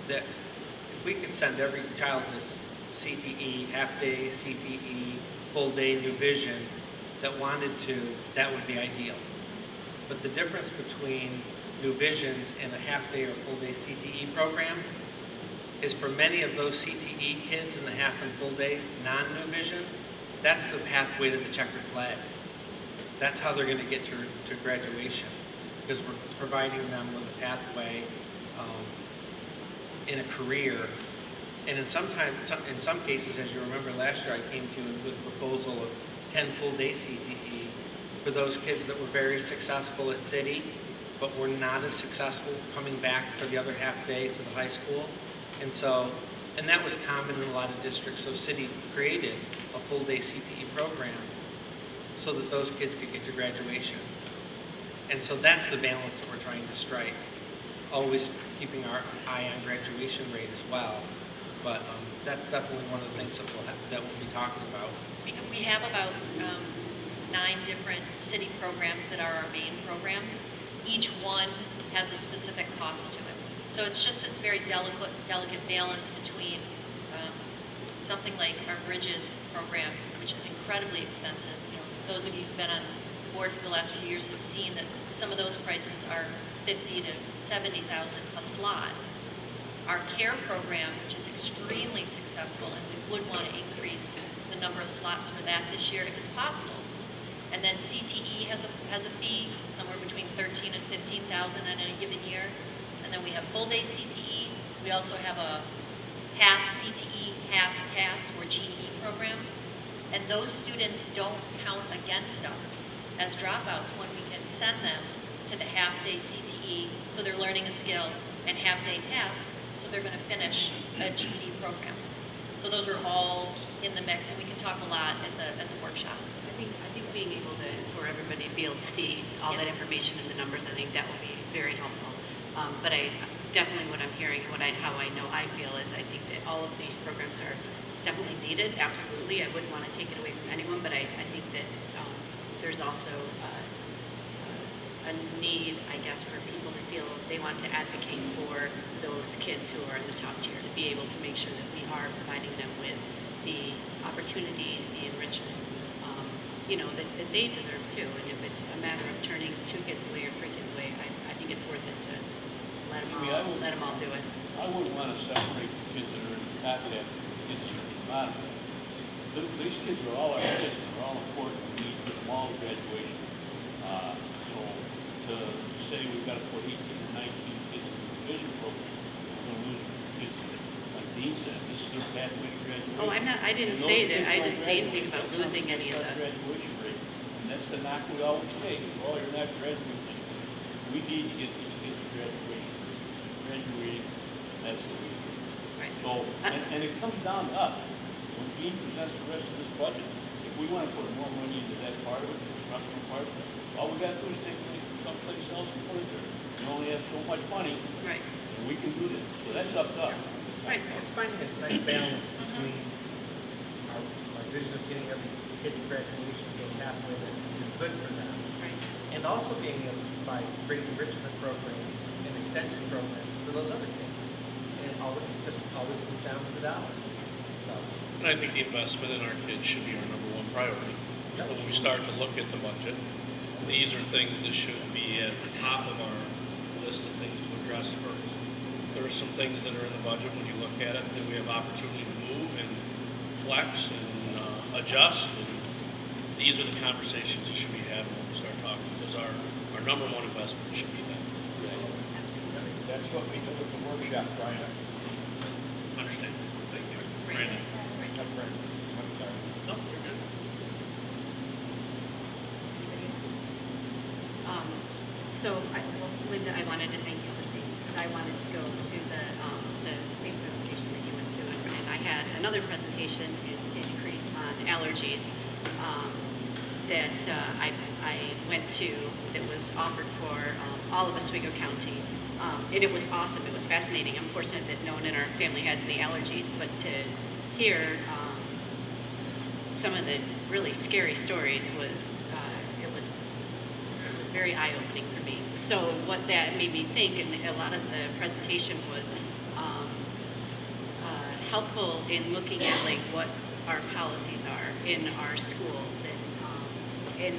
that if we could send every child this CTE, half-day, CTE, full-day New Vision that wanted to, that would be ideal. But the difference between New Visions and a half-day or full-day CTE program is for many of those CTE kids in the half and full-day non-New Vision, that's the pathway to the checkered flag. That's how they're going to get to graduation, because we're providing them with a pathway in a career. And in some cases, as you remember last year, I came to you with a proposal of 10 full-day CTE for those kids that were very successful at City, but were not as successful coming back for the other half-day to the high school. And that was common in a lot of districts, so City created a full-day CTE program so that those kids could get to graduation. And so that's the balance that we're trying to strike, always keeping our eye on graduation rate as well. But that's definitely one of the things that we'll be talking about. We have about 9 different city programs that are our main programs. Each one has a specific cost to it. So it's just this very delicate balance between something like our Bridges program, which is incredibly expensive. You know, those of you who've been on board for the last few years have seen that some of those prices are $50,000 to $70,000 a slot. Our CARE program, which is extremely successful, and we would want to increase the number of slots for that this year if it's possible. And then CTE has a fee somewhere between $13,000 and $15,000 on any given year. And then we have full-day CTE. We also have a half CTE, half TASK or GE program. And those students don't count against us as dropouts when we can send them to the half-day CTE, so they're learning a skill, and half-day TASK, so they're going to finish a GED program. So those are all in the mix, and we can talk a lot at the workshop. I think being able to, for everybody to be able to see all that information and the numbers, I think that will be very helpful. But I definitely, what I'm hearing, how I know I feel is I think that all of these programs are definitely needed, absolutely. I wouldn't want to take it away from anyone, but I think that there's also a need, I guess, for people to feel they want to advocate for those kids who are in the top tier, to be able to make sure that we are providing them with the opportunities, the enrichment, that they deserve too. And if it's a matter of turning 2 kids away or 3 kids away, I think it's worth it to let them all do it. I wouldn't want to separate the kids that are in the top half and the kids that are in the bottom half. These kids are all our kids, and they're all important. We need them all to graduation. So to say we've got to put 18 or 19 kids in the division program, we're going to lose kids, like Dean said, this is their pathway to graduation. Oh, I didn't say that, I didn't say anything about losing any of that. Graduation rate, and that's the knock we always take. Oh, you're not graduating. We need to get these kids to graduation. Graduating, that's what we do. Right. So, and it comes down to us. When Dean presents the rest of this budget, if we want to put more money into that part of it, the instructional part of it, all we got to do is take money from someplace else and put it there. We only have so much money, Right. and we can do this. So that's up to us. Right. It's finding this nice balance between our vision of getting every kid to graduation to a pathway that is good for them, Right. and also being able to provide great enrichment programs and extension programs for those other kids. it just always comes down to the dollar. So, And I think the investment in our kids should be our number one priority. Yep. When we start to look at the budget, these are things that should be at the top of our list of things to address first. There are some things that are in the budget, when you look at it, that we have opportunity to move and flex and adjust. And these are the conversations that should be had when we start talking, because our number one investment should be that. That's what we did with the workshop, Brian. Understand? Thank you. Brandon. I'm sorry. No, you're good. Linda, I wanted to thank you for saying, because I wanted to go to the same presentation that you went to, and I had another presentation in Sandy Creek on allergies that I went to that was offered for all of Oswego County, and it was awesome. It was fascinating. I'm fortunate that no one in our family has any allergies, but to hear some of the really scary stories was very eye-opening for me. So what that made me think, and a lot of the presentation was helpful in looking at like what our policies are in our schools, and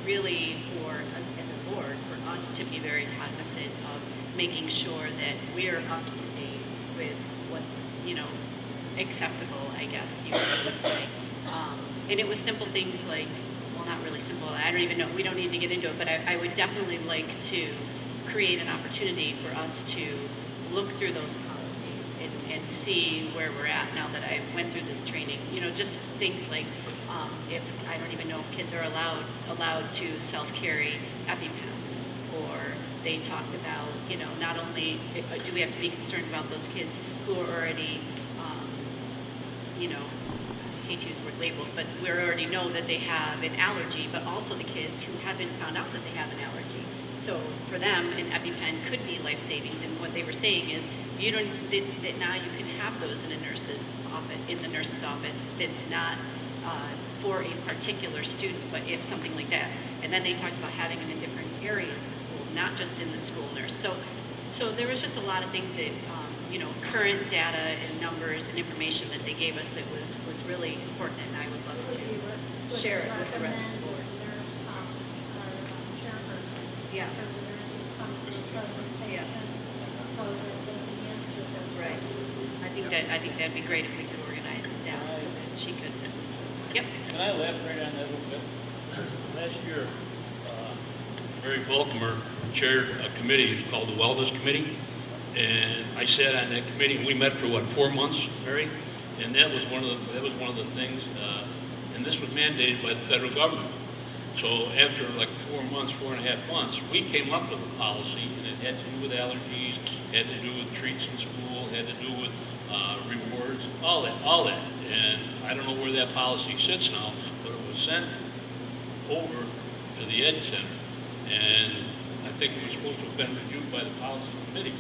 really for as a board, for us to be very cognizant of making sure that we're up to date with what's acceptable, I guess you would say. And it was simple things like, well, not really simple, I don't even know, we don't need to get into it, but I would definitely like to create an opportunity for us to look through those policies and see where we're at now that I went through this training. Just things like if I don't even know if kids are allowed to self-carry EpiPens, or they talked about, not only do we have to be concerned about those kids who are already, I hate to use the word labeled, but we already know that they have an allergy, but also the kids who haven't found out that they have an allergy. So for them, an EpiPen could be life savings. And what they were saying is, that now you can have those in the nurse's office. That's not for a particular student, but if something like that. And then they talked about having them in different areas of the school, not just in the school nurse. So there was just a lot of things that, current data and numbers and information that they gave us that was really important, and I would love to share it with the rest of the board. Yeah. Yeah. Right. I think that'd be great if we could organize that so that she could. Yep. Can I elaborate on that a little bit? Last year, Mary Volkmer chaired a committee called the Wellness Committee, and I sat on that committee, and we met for 4 months, Mary? And that was one of the things, and this was mandated by the federal government. So after 4.5 months, we came up with a policy, and it had to do with allergies, had to do with treats in school, had to do with rewards, all that. And I don't know where that policy sits now, but it was sent over to the Ed Center, and I think it was supposed to have been reviewed by the policy committee.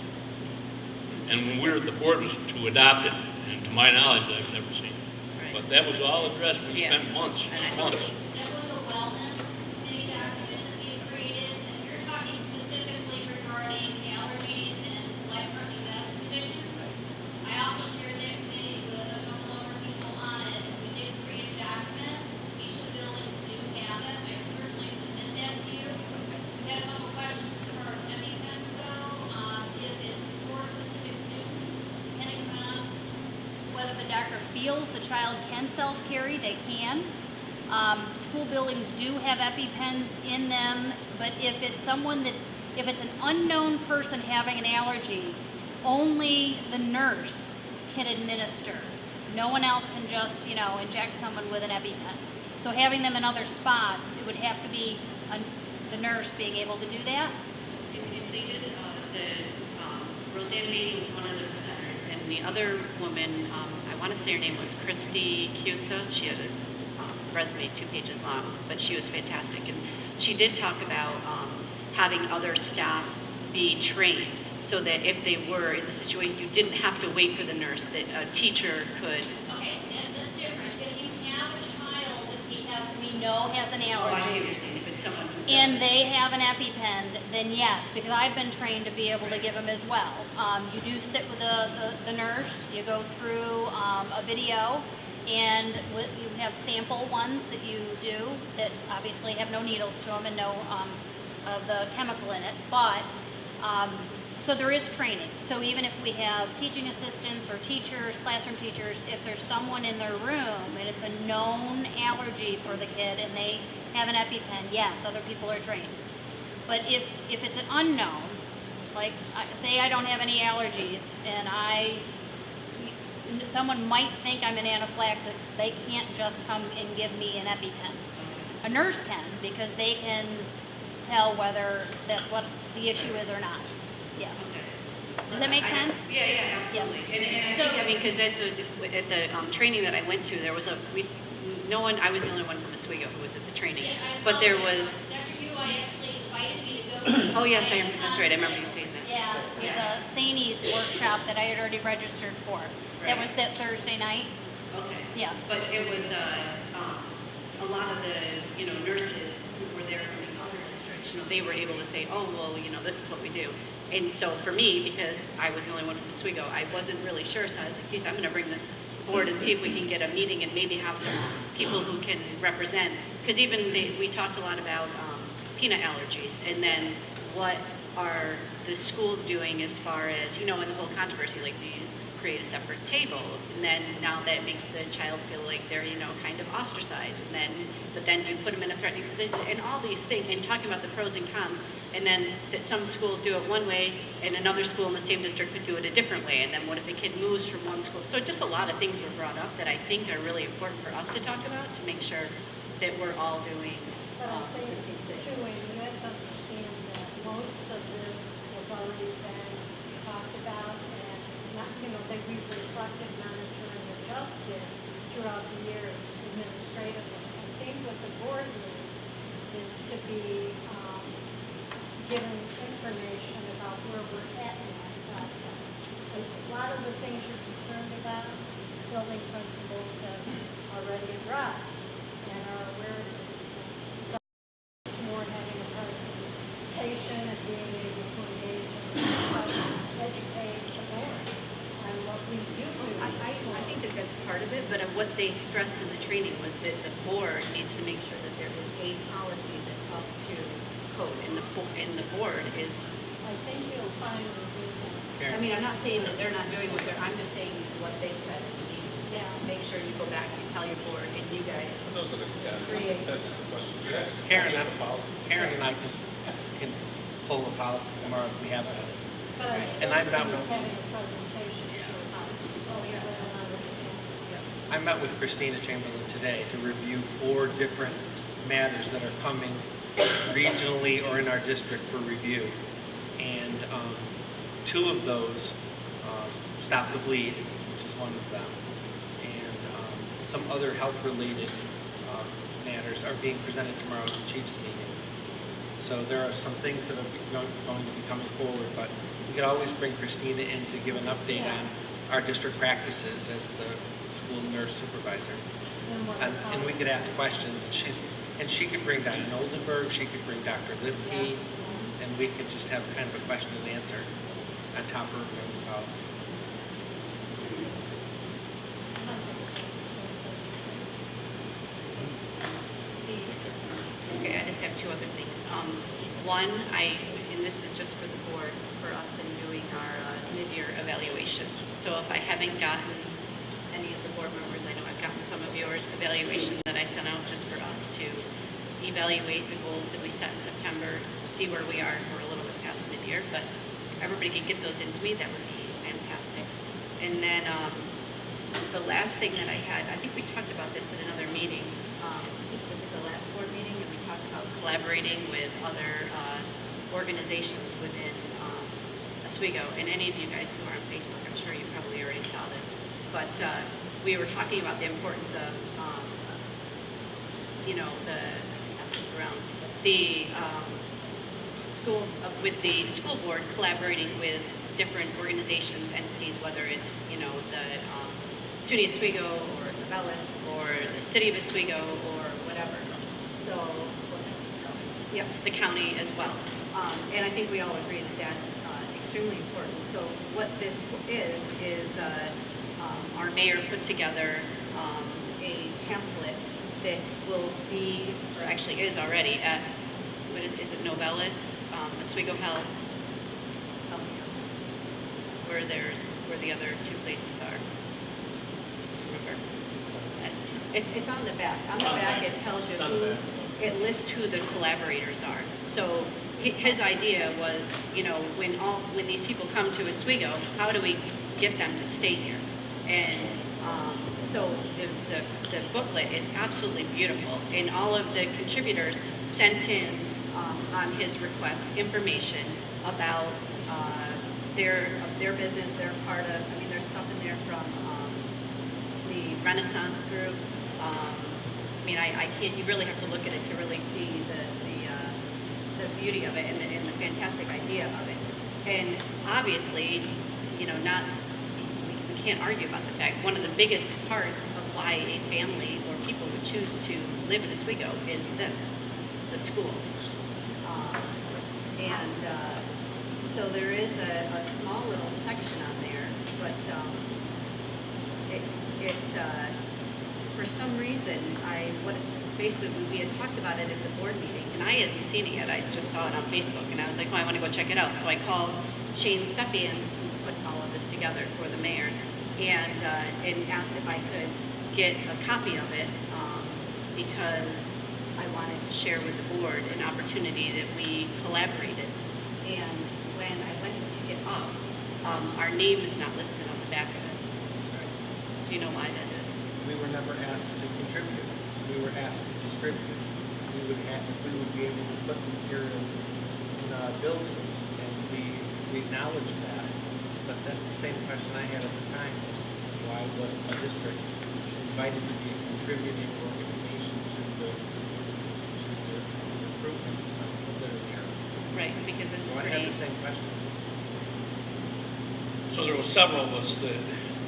And when we were at the board, was to adopt it, and to my knowledge, I've never seen it. Right. But that was all addressed. We spent months. That was a wellness committee document that we created, and you're talking specifically regarding allergies and life-threatening medical conditions. I also chaired that committee with a couple other people on it. We did create a document. Each of the buildings do have it. I can certainly submit that to you. We had a couple questions as far as EpiPens go. If it's for a specific student, depending on whether the doctor feels the child can self-carry, they can. School buildings do have EpiPens in them, but if it's an unknown person having an allergy, only the nurse can administer. No one else can just, inject someone with an EpiPen. So having them in other spots, it would have to be the nurse being able to do that. If they did, Roseanne Meany was one of the presenters, and the other woman, I want to say her name was Christy Cusa. She had a resume 2 pages long, but she was fantastic. And she did talk about having other staff be trained so that if they were in the situation, you didn't have to wait for the nurse, that a teacher could. Okay, that's different. If you have a child that we know has an allergy. Oh, I understand. If it's someone and they have an EpiPen, then yes, because I've been trained to be able to give them as well. You do sit with the nurse, you go through a video, and you have sample ones that you do that obviously have no needles to them and no of the chemical in it, but so there is training. So even if we have teaching assistants or teachers, classroom teachers, if there's someone in their room and it's a known allergy for the kid and they have an EpiPen, yes, other people are trained. But if it's an unknown, like say I don't have any allergies and someone might think I'm an anaphylaxis, they can't just come and give me an EpiPen. A nurse can, because they can tell whether that's what the issue is or not. Yeah. Does that make sense? Yeah, absolutely. And I think, I mean, because at the training that I went to, there was I was the only one from Oswego who was at the training. But there was. Dr. Yu, actually invited me to go. Oh, yes, that's right. I remember you saying that. Yeah, the Sanies workshop that I had already registered for. That was that Thursday night. Okay. Yeah. But it was a lot of the nurses who were there from other districts. They were able to say, oh well, this is what we do. And so for me, because I was the only one from Oswego, I wasn't really sure. So I was like, geez, I'm going to bring this to the board and see if we can get a meeting and maybe have some people who can represent. Because even we talked a lot about peanut allergies, and then what are the schools doing as far as in the whole controversy, like do you create a separate table, and then now that makes the child feel like they're kind of ostracized, but then you put them in a threatening position, and all these things, and talking about the pros and cons, and then that some schools do it one way and another school in the same district could do it a different way, and then what if a kid moves from one school? So just a lot of things were brought up that I think are really important for us to talk about to make sure that we're all doing But I the think, same thing. too, Amy, you have to understand that most of this has already been talked about, and we've reflected, monitored, and adjusted throughout the years administratively. I think what the board needs is to be given information about where we're at in that process. A lot of the things you're concerned about, building principals have already addressed and are aware of this. So it's more having a presentation and being able to engage and educate the board on what we do. I think that that's part of it, but what they stressed in the training was that the board needs to make sure that there is a policy that's up to code, and the board is. I think you'll find I mean, I'm not saying that they're not doing what I'm just saying what they said in the meeting. Yeah. Make sure you go back, you tell your board, and you guys Those are the, create. that's the question. Karen and I can pull a policy tomorrow if we have it. And I met with having a presentation to your house. Oh, yeah. I met with Christina Chamberlain today to review 4 different matters that are coming regionally or in our district for review. And 2 of those, Stop the Bleed, which is one of them, and some other health-related matters are being presented tomorrow at the Chiefs meeting. So there are some things that are going to be coming forward, but we could always bring Christina in to give an update on our district practices as the school nurse supervisor. And we could ask questions, and she could bring Dr. Oldenburg, she could bring Dr. Lipke, and we could just have kind of a question and answer on top of the policy. Okay, I just have 2 other things. One, and this is just for the board, for us in doing our mid-year evaluation. So if I haven't gotten any of the board members, I know I've gotten some of yours, evaluation that I sent out just for us to evaluate the goals that we set in September, see where we are. We're a little bit past mid-year, but if everybody could get those into me, that would be fantastic. And then the last thing that I had, I think we talked about this in another meeting. Was it the last board meeting? And we talked about collaborating with other organizations within Oswego. And any of you guys who are on Facebook, I'm sure you probably already saw this. But we were talking about the importance of, the school, with the school board collaborating with different organizations, entities, whether it's, the SUNY Oswego or the Bellis or the City of Oswego or whatever. So, what's that? yes, the county as well. And I think we all agree that that's extremely important. So what this is our mayor put together a pamphlet that will be, or actually is already at, what is it, Novellis, Oswego Health, where the other two places are. Remember? It's on the back. On the back, it tells you who, it lists who the collaborators are. So his idea was, you know, when these people come to Oswego, how do we get them to stay here? And so the booklet is absolutely beautiful, and all of the contributors sent in on his request information about their business, they're part of. I mean, there's stuff in there from the Renaissance group. I mean, I can't. You really have to look at it to really see the beauty of it and the fantastic idea of it. And obviously, you know, we can't argue about the fact one of the biggest parts of why a family or people would choose to live in Oswego is the schools. So there is a small little section on there, but for some reason, basically we had talked about it at the board meeting, and I hadn't seen it yet. I just saw it on Facebook, and I was like, oh, I want to go check it out. So I called Shane Steffian, who put all of this together for the mayor, and asked if I could get a copy of it because I wanted to share with the board an opportunity that we collaborated. And when I went to pick it up, our name is not listed on the back of it. Do you know why that is? We were never asked to contribute. We were asked to distribute. We would be able to put the materials in our buildings, and we acknowledge that. But that's the same question I had at the time: was why wasn't a district invited to be a contributing organization to the recruitment of literature? Right, because it's So I had the same question. So there were several of us that,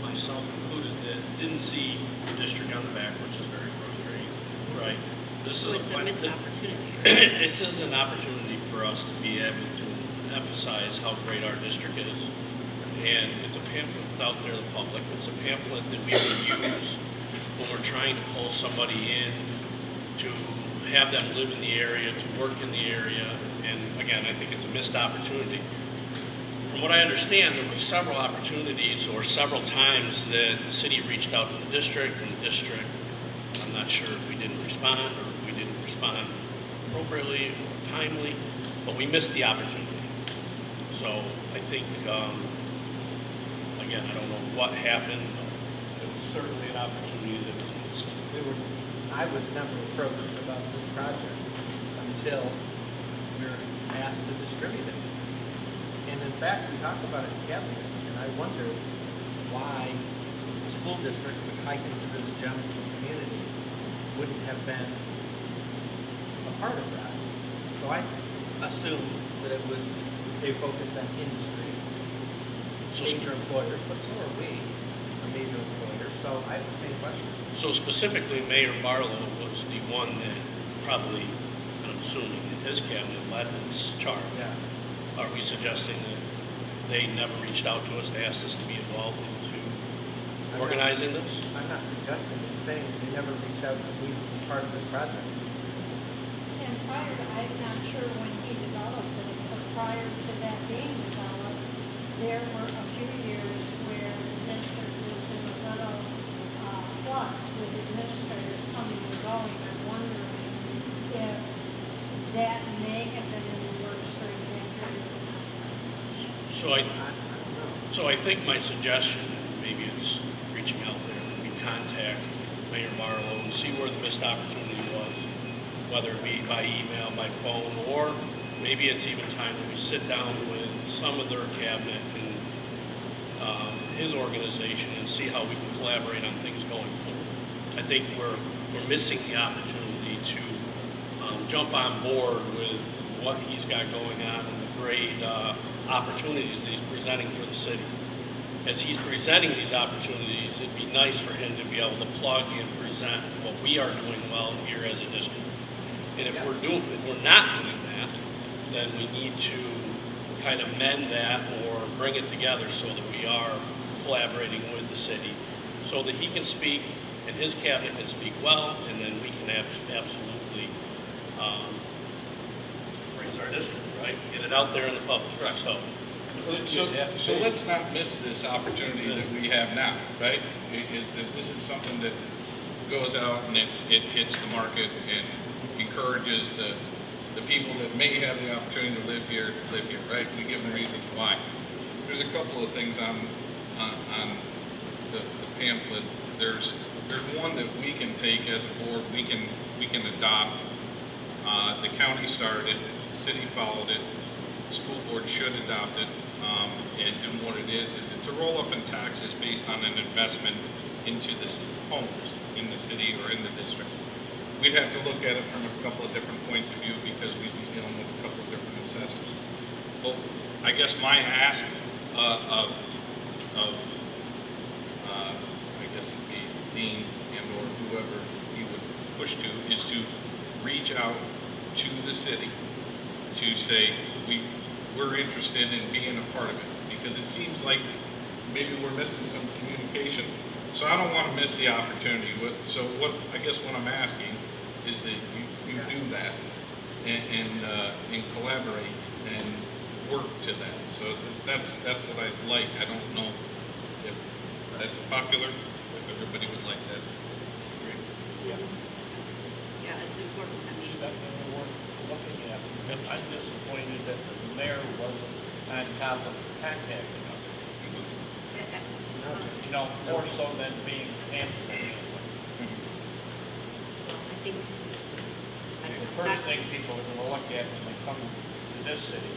myself included, that didn't see the district on the back, which is very frustrating, right? This So is it's a missed opportunity. This is an opportunity for us to be able to emphasize how great our district is. And it's a pamphlet out there to the public. It's a pamphlet that we will use when we're trying to pull somebody in to have them live in the area, to work in the area. And again, I think it's a missed opportunity. From what I understand, there were several opportunities or several times that the city reached out to the district, and the district, I'm not sure if we didn't respond or if we didn't respond appropriately or timely, but we missed the opportunity. So I think, again, I don't know what happened, but it was certainly an opportunity that was missed. I was never approached about this project until we were asked to distribute it. And in fact, we talked about it in cabinet, and I wondered why the school district, which I consider the gem of the community, wouldn't have been a part of that. So I assumed that it was, they focused on industry, major employers, but so are we, a major employer. So I have the same question. So specifically, Mayor Barlow was the one that probably, and I'm assuming in his cabinet, led this charge. Yeah. Are we suggesting that they never reached out to us to ask us to be involved into organizing this? I'm not suggesting, I'm saying they never reached out to be part of this project. And prior to, I'm not sure when he developed this, but prior to that being developed, there were a few years where the district was in a little flux with administrators coming and going. I'm wondering if that may have been in the works during that period of time. So I think my suggestion, maybe it's reaching out there, and we contact Mayor Marlowe and see where the missed opportunity was, whether it be by email, by phone, or maybe it's even time that we sit down with some of their cabinet and his organization and see how we can collaborate on things going forward. I think we're missing the opportunity to jump on board with what he's got going on and the great opportunities that he's presenting for the city. As he's presenting these opportunities, it'd be nice for him to be able to plug and present what we are doing well here as a district. And if we're not doing that, then we need to kind of mend that or bring it together so that we are collaborating with the city, so that he can speak and his cabinet can speak well, and then we can absolutely raise our district, right? Get it out there in the public. Right. So So let's not miss this opportunity that we have now, right? Is that this is something that goes out and it hits the market and encourages the people that may have the opportunity to live here, right? We give them reasons why. There's a couple of things on the pamphlet. There's one that we can take as a board, we can adopt. The county started it, the city followed it, the school board should adopt it. And what it is it's a roll-up in taxes based on an investment into the homes in the city or in the district. We'd have to look at it from a couple of different points of view because we'd be dealing with a couple of different assessors. Well, I guess my ask of I guess it'd be Dean and or whoever he would push to is to reach out to the city to say we're interested in being a part of it, because it seems like maybe we're missing some communication. So I don't want to miss the opportunity. So what I guess what I'm asking is that you do that and collaborate and work to that. So that's what I'd like. I don't know if that's popular, if everybody would like that. Yeah, it's important. I mean, Definitely worth looking at. I'm disappointed that the mayor wasn't on top of contacting us. You know, more so than being pamphleted. I think. The first thing people are going to look at when they come to this city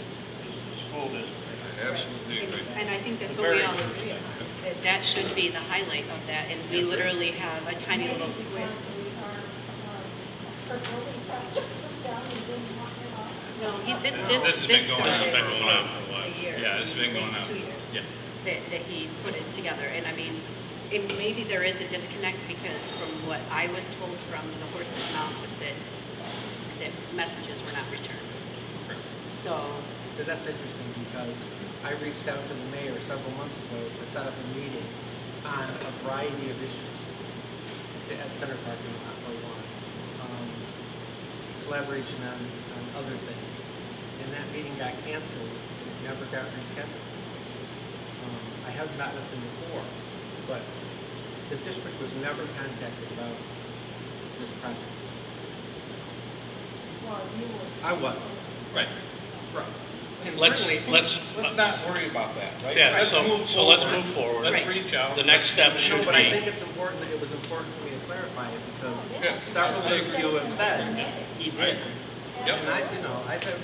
is the school district. Absolutely agree. And I think that's The what we very all first agree thing. on. That should be the highlight of that, and we literally have a tiny little square. Her building project went down and didn't knock it off. No, This has been going on. started This has been going on for a while. a year, Yeah, it's been going maybe on. 2 years. Yeah. That he put it together, and I mean, maybe there is a disconnect because from what I was told from the horse's mouth was that messages were not returned. So, So that's interesting because I reached out to the mayor several months ago to set up a meeting on a variety of issues at Center Parking Lot for one, collaboration on other things. And that meeting got canceled, it never got rescheduled. I have met with them before, but the district was never contacted about this project. Well, you were. I was. Right. Right. And Let's certainly- not worry about that, right? Yeah, Let's move so let's forward. move forward. Let's reach out. The next step No, should but I be, think it's important, it was important for me to clarify it because Yeah. several of you have said he did. Yep. And I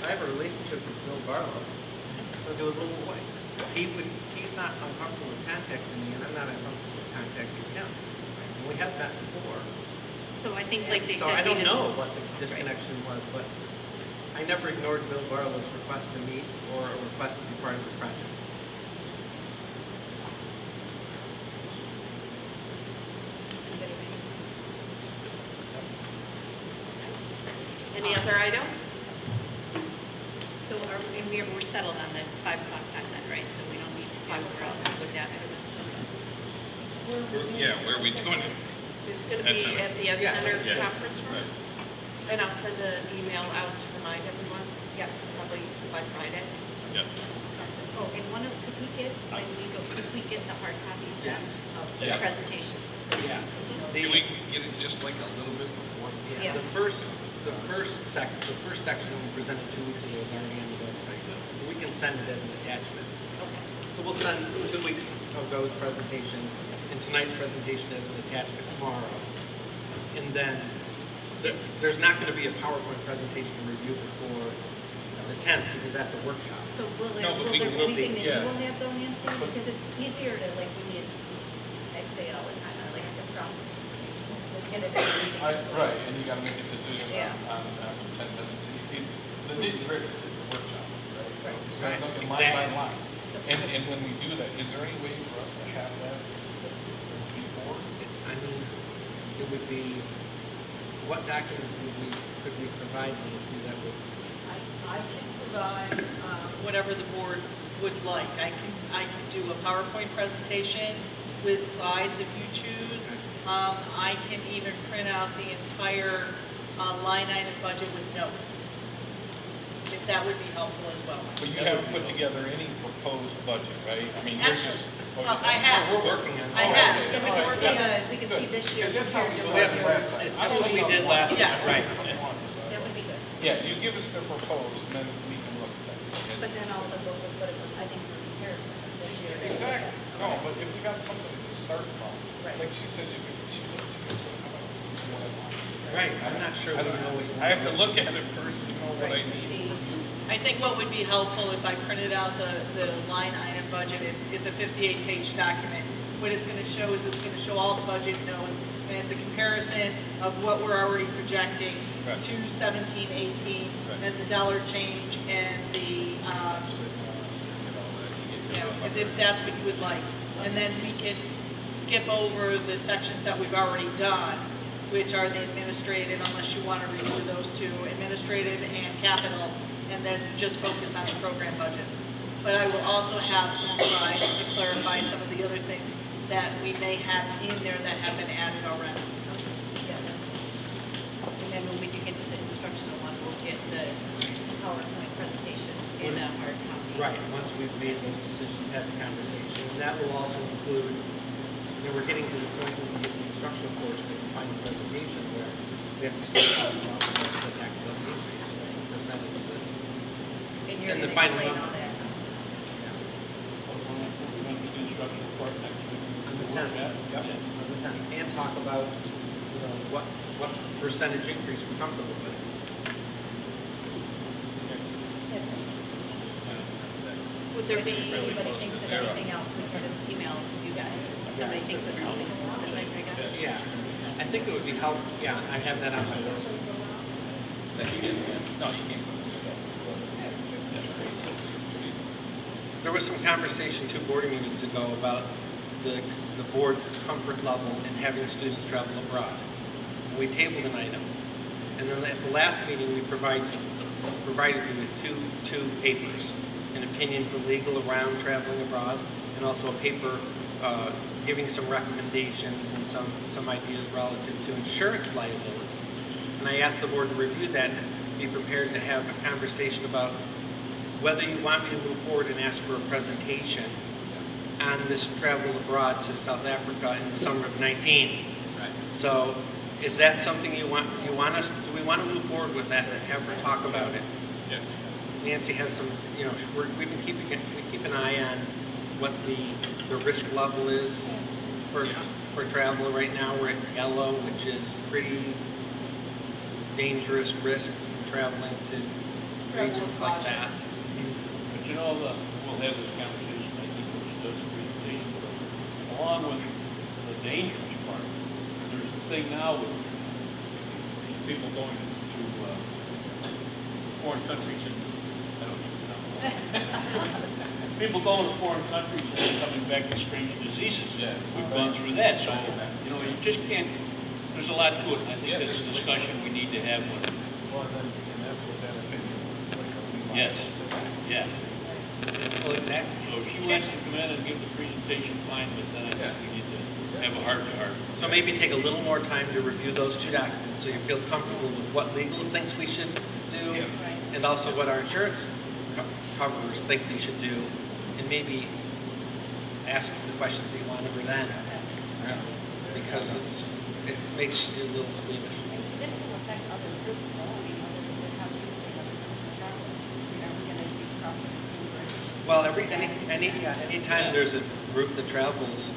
have a relationship with Bill Barlow since he was a little boy. He's not uncomfortable with contacting me, and I'm not uncomfortable with contacting him. And we have met before. so I think like they So said. I don't we just- know what the disconnection was, but I never ignored Bill Barlow's request to meet or a request to be part of this project. Any other items? So and we're settled on the 5 o'clock time then, right? So we don't need to talk about with that. Yeah, where are we doing it? It's going to Ed be Center. at the Ed Yeah. Center Yeah. conference room. And I'll send an email out to remind everyone. Yes, probably by Friday. Yep. Oh, and could we get, when we go, could we get the hard copies then Yes. of the Yeah. presentations? So we Yeah. can take notes? Can we get it just like a little bit before? Yeah, Yes. the first section we presented 2 weeks ago is already on the website. We can send it as an attachment. Okay. So we'll send 2 weeks ago's presentation and tonight's presentation as an attachment tomorrow. And then there's not going to be a PowerPoint presentation to review before the 10th because that's a workshop. So will No, there, but will we there will be- anything that yeah. you will have though, Nancy? Because it's easier to, like, when you, I say it all the time, I like to process information. And it is- Right, and you gotta make a decision Yeah. on 10 minutes. The nitty gritty is in the workshop, right? It's Right. not looking line by Exactly. line. And when we do that, is there any way for us to have that before? It would be, what documents could we provide Nancy that would? I can provide whatever the board would like. I can do a PowerPoint presentation with slides if you choose. I can even print out the entire line item budget with notes, if that would be helpful as well. But you haven't put together any proposed budget, right? I mean, you're just. I have. We're working on it. I have. So we All can right, see, good. we can see this year's. Because that's how we compared to started last last year's. time. That's what we did last time. Yes. Right. That would be good. Yeah, you give us the proposed, and then we can look at that. But then also what it was, I think, for comparison of this year. Exactly. No, but if we got something to start from, Right. like she said, she could. Right, I'm not sure we know what you I have to want. look at it first to know what I Right, to need see. from you. I think what would be helpful if I printed out the line item budget, it's a 58-page document. What it's going to show is it's going to show all the budget notes, and it's a comparison of what we're already projecting Right. to 17, 18, Right. and the dollar change and the, if that's what you would like. And then we can skip over the sections that we've already done, which are the administrative, unless you want to review those two, administrative and capital, and then just focus on the program budgets. But I will also have some slides to clarify some of the other things that we may have in there that have been added already. And then when we do get to the instructional one, we'll get the PowerPoint presentation in a hard copy. Right, once we've made those decisions, have the conversation, and that will also include, we're getting to the point when we get the instructional portion, we can find the presentation where we have to start talking about the tax levy increase, the percentage that. And you're And the going to final explain number. all that. Instructional part next week. On the 10th. Yeah. On the 10th, and talk about, what percentage increase we're comfortable with. Would there If be, anybody thinks of anything else, we can just email you guys, if somebody thinks of something specific, I guess? Yeah, I think it would be helpful, yeah, I have that on my list. No, you can't. There was some conversation 2 board meetings ago about the board's comfort level in having students travel abroad. And we tabled an item. And then at the last meeting, we provided you with two papers, an opinion from legal around traveling abroad, and also a paper giving some recommendations and some ideas relative to insurance liability. And I asked the board to review that and be prepared to have a conversation about whether you want me to move forward and ask for a presentation on this travel abroad to South Africa in the summer of 19. Right. So is that something you want us, do we want to move forward with that and have her talk about it? Yeah. Nancy has some, we've been keeping it, we keep an eye on what the risk level is for travel. Right now, we're at yellow, which is pretty dangerous risk traveling to regions like that. But we'll have this conversation, I think, when she does the presentation, but along with the dangerous part, there's the thing now with people going to foreign countries and, I don't even know. People going to foreign countries and coming back with strange diseases. Yeah. We've gone through that, so, you just can't, there's a lot to it. I think that's a discussion we need to have with. Well, and that's what that opinion was, like, Yes, yeah. Well, exactly. So if she wants to come in and give the presentation, fine, but then I think we need to have a heart-to-heart. So maybe take a little more time to review those 2 documents so you feel comfortable with what legal thinks we should do and also what our insurance coverers think we should do, and maybe ask the questions that you want of her then. Because it makes you a little squeamish. This will affect other groups, though, I mean, other than how she was saying other groups are traveling. Are we going to be crossing the same bridge? Well, anytime there's a group that travels,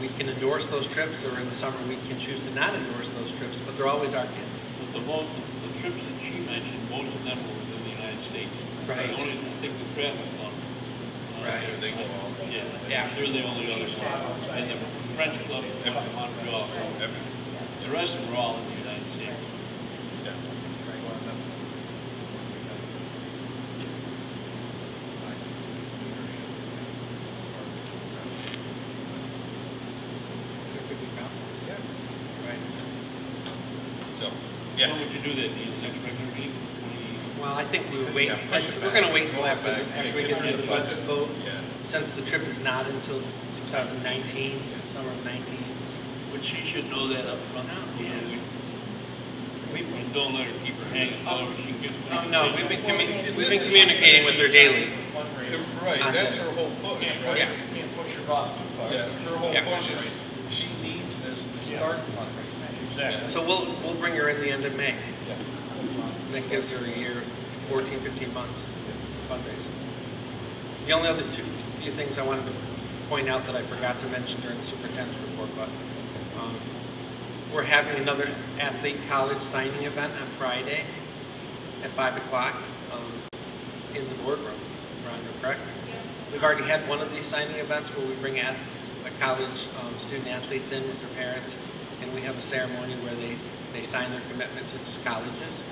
we can endorse those trips, or in the summer, we can choose to not endorse those trips, but they're always our kids. But the trips that she mentioned, most of them were within the United States. Right. I only think the travel club. Right. They go all. Yeah, they're the only other ones. And the French club, Montreal, the rest of them are all in the United States. Yeah. Well, and that's- There could be conflict. Yeah. Right. do that, the next regular meeting? Well, I think we'll wait, Yeah, push it we're back. gonna wait until Roll it after, back. after we get through the budget vote. Yeah. Since the trip is not until 2019, summer of 19. But she should know that up front. Yeah. We don't let her keep her hanging, however she gets. Oh, no, we've been communicating with her daily. Right, On that's this. her whole push, right? Yeah. Can't push her off too far. Yeah, her whole Yeah. push is, she needs this to start fundraising. Exactly. So we'll bring her in the end of May. Yeah. That gives her a year, 14, 15 months fundraising. The only other few things I wanted to point out that I forgot to mention during the superintendent's report, but we're having another athlete college signing event on Friday at 5 o'clock in the boardroom. Rhonda, correct? We've already had one of these signing events where we bring a college student athletes in with their parents, and we have a ceremony where they sign their commitment to these colleges.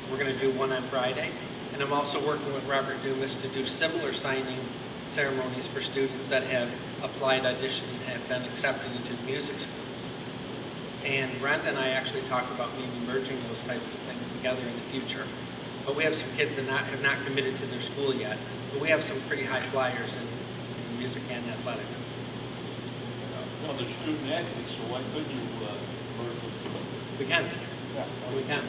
We're going to do one on Friday, and I'm also working with Robert Dumas to do similar signing ceremonies for students that have applied, auditioned, and have been accepted into the music schools. And Brenda and I actually talked about maybe merging those types of things together in the future. But we have some kids that have not committed to their school yet, but we have some pretty high flyers in music and athletics. Well, they're student athletes, so why couldn't you merge with them? We can. We can.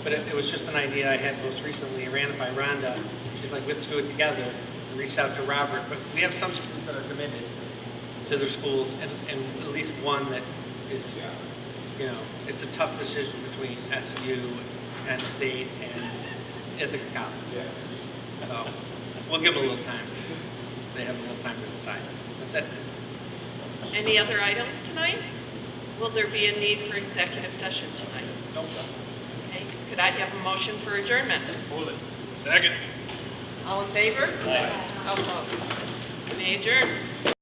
But it was just an idea I had most recently. I ran it by Rhonda. She's like, let's do it together. I reached out to Robert, but we have some students that are committed to their schools, and at least one that is, you know, it's a tough decision between SU, Penn State, and Ithaca College. So we'll give them a little time. They have a little time to decide. That's it. Any other items tonight? Will there be a need for executive session tonight? Nope. Okay, could I have a motion for adjournment? Hold it. Second. All in favor? Aye. Opposed? May adjourn.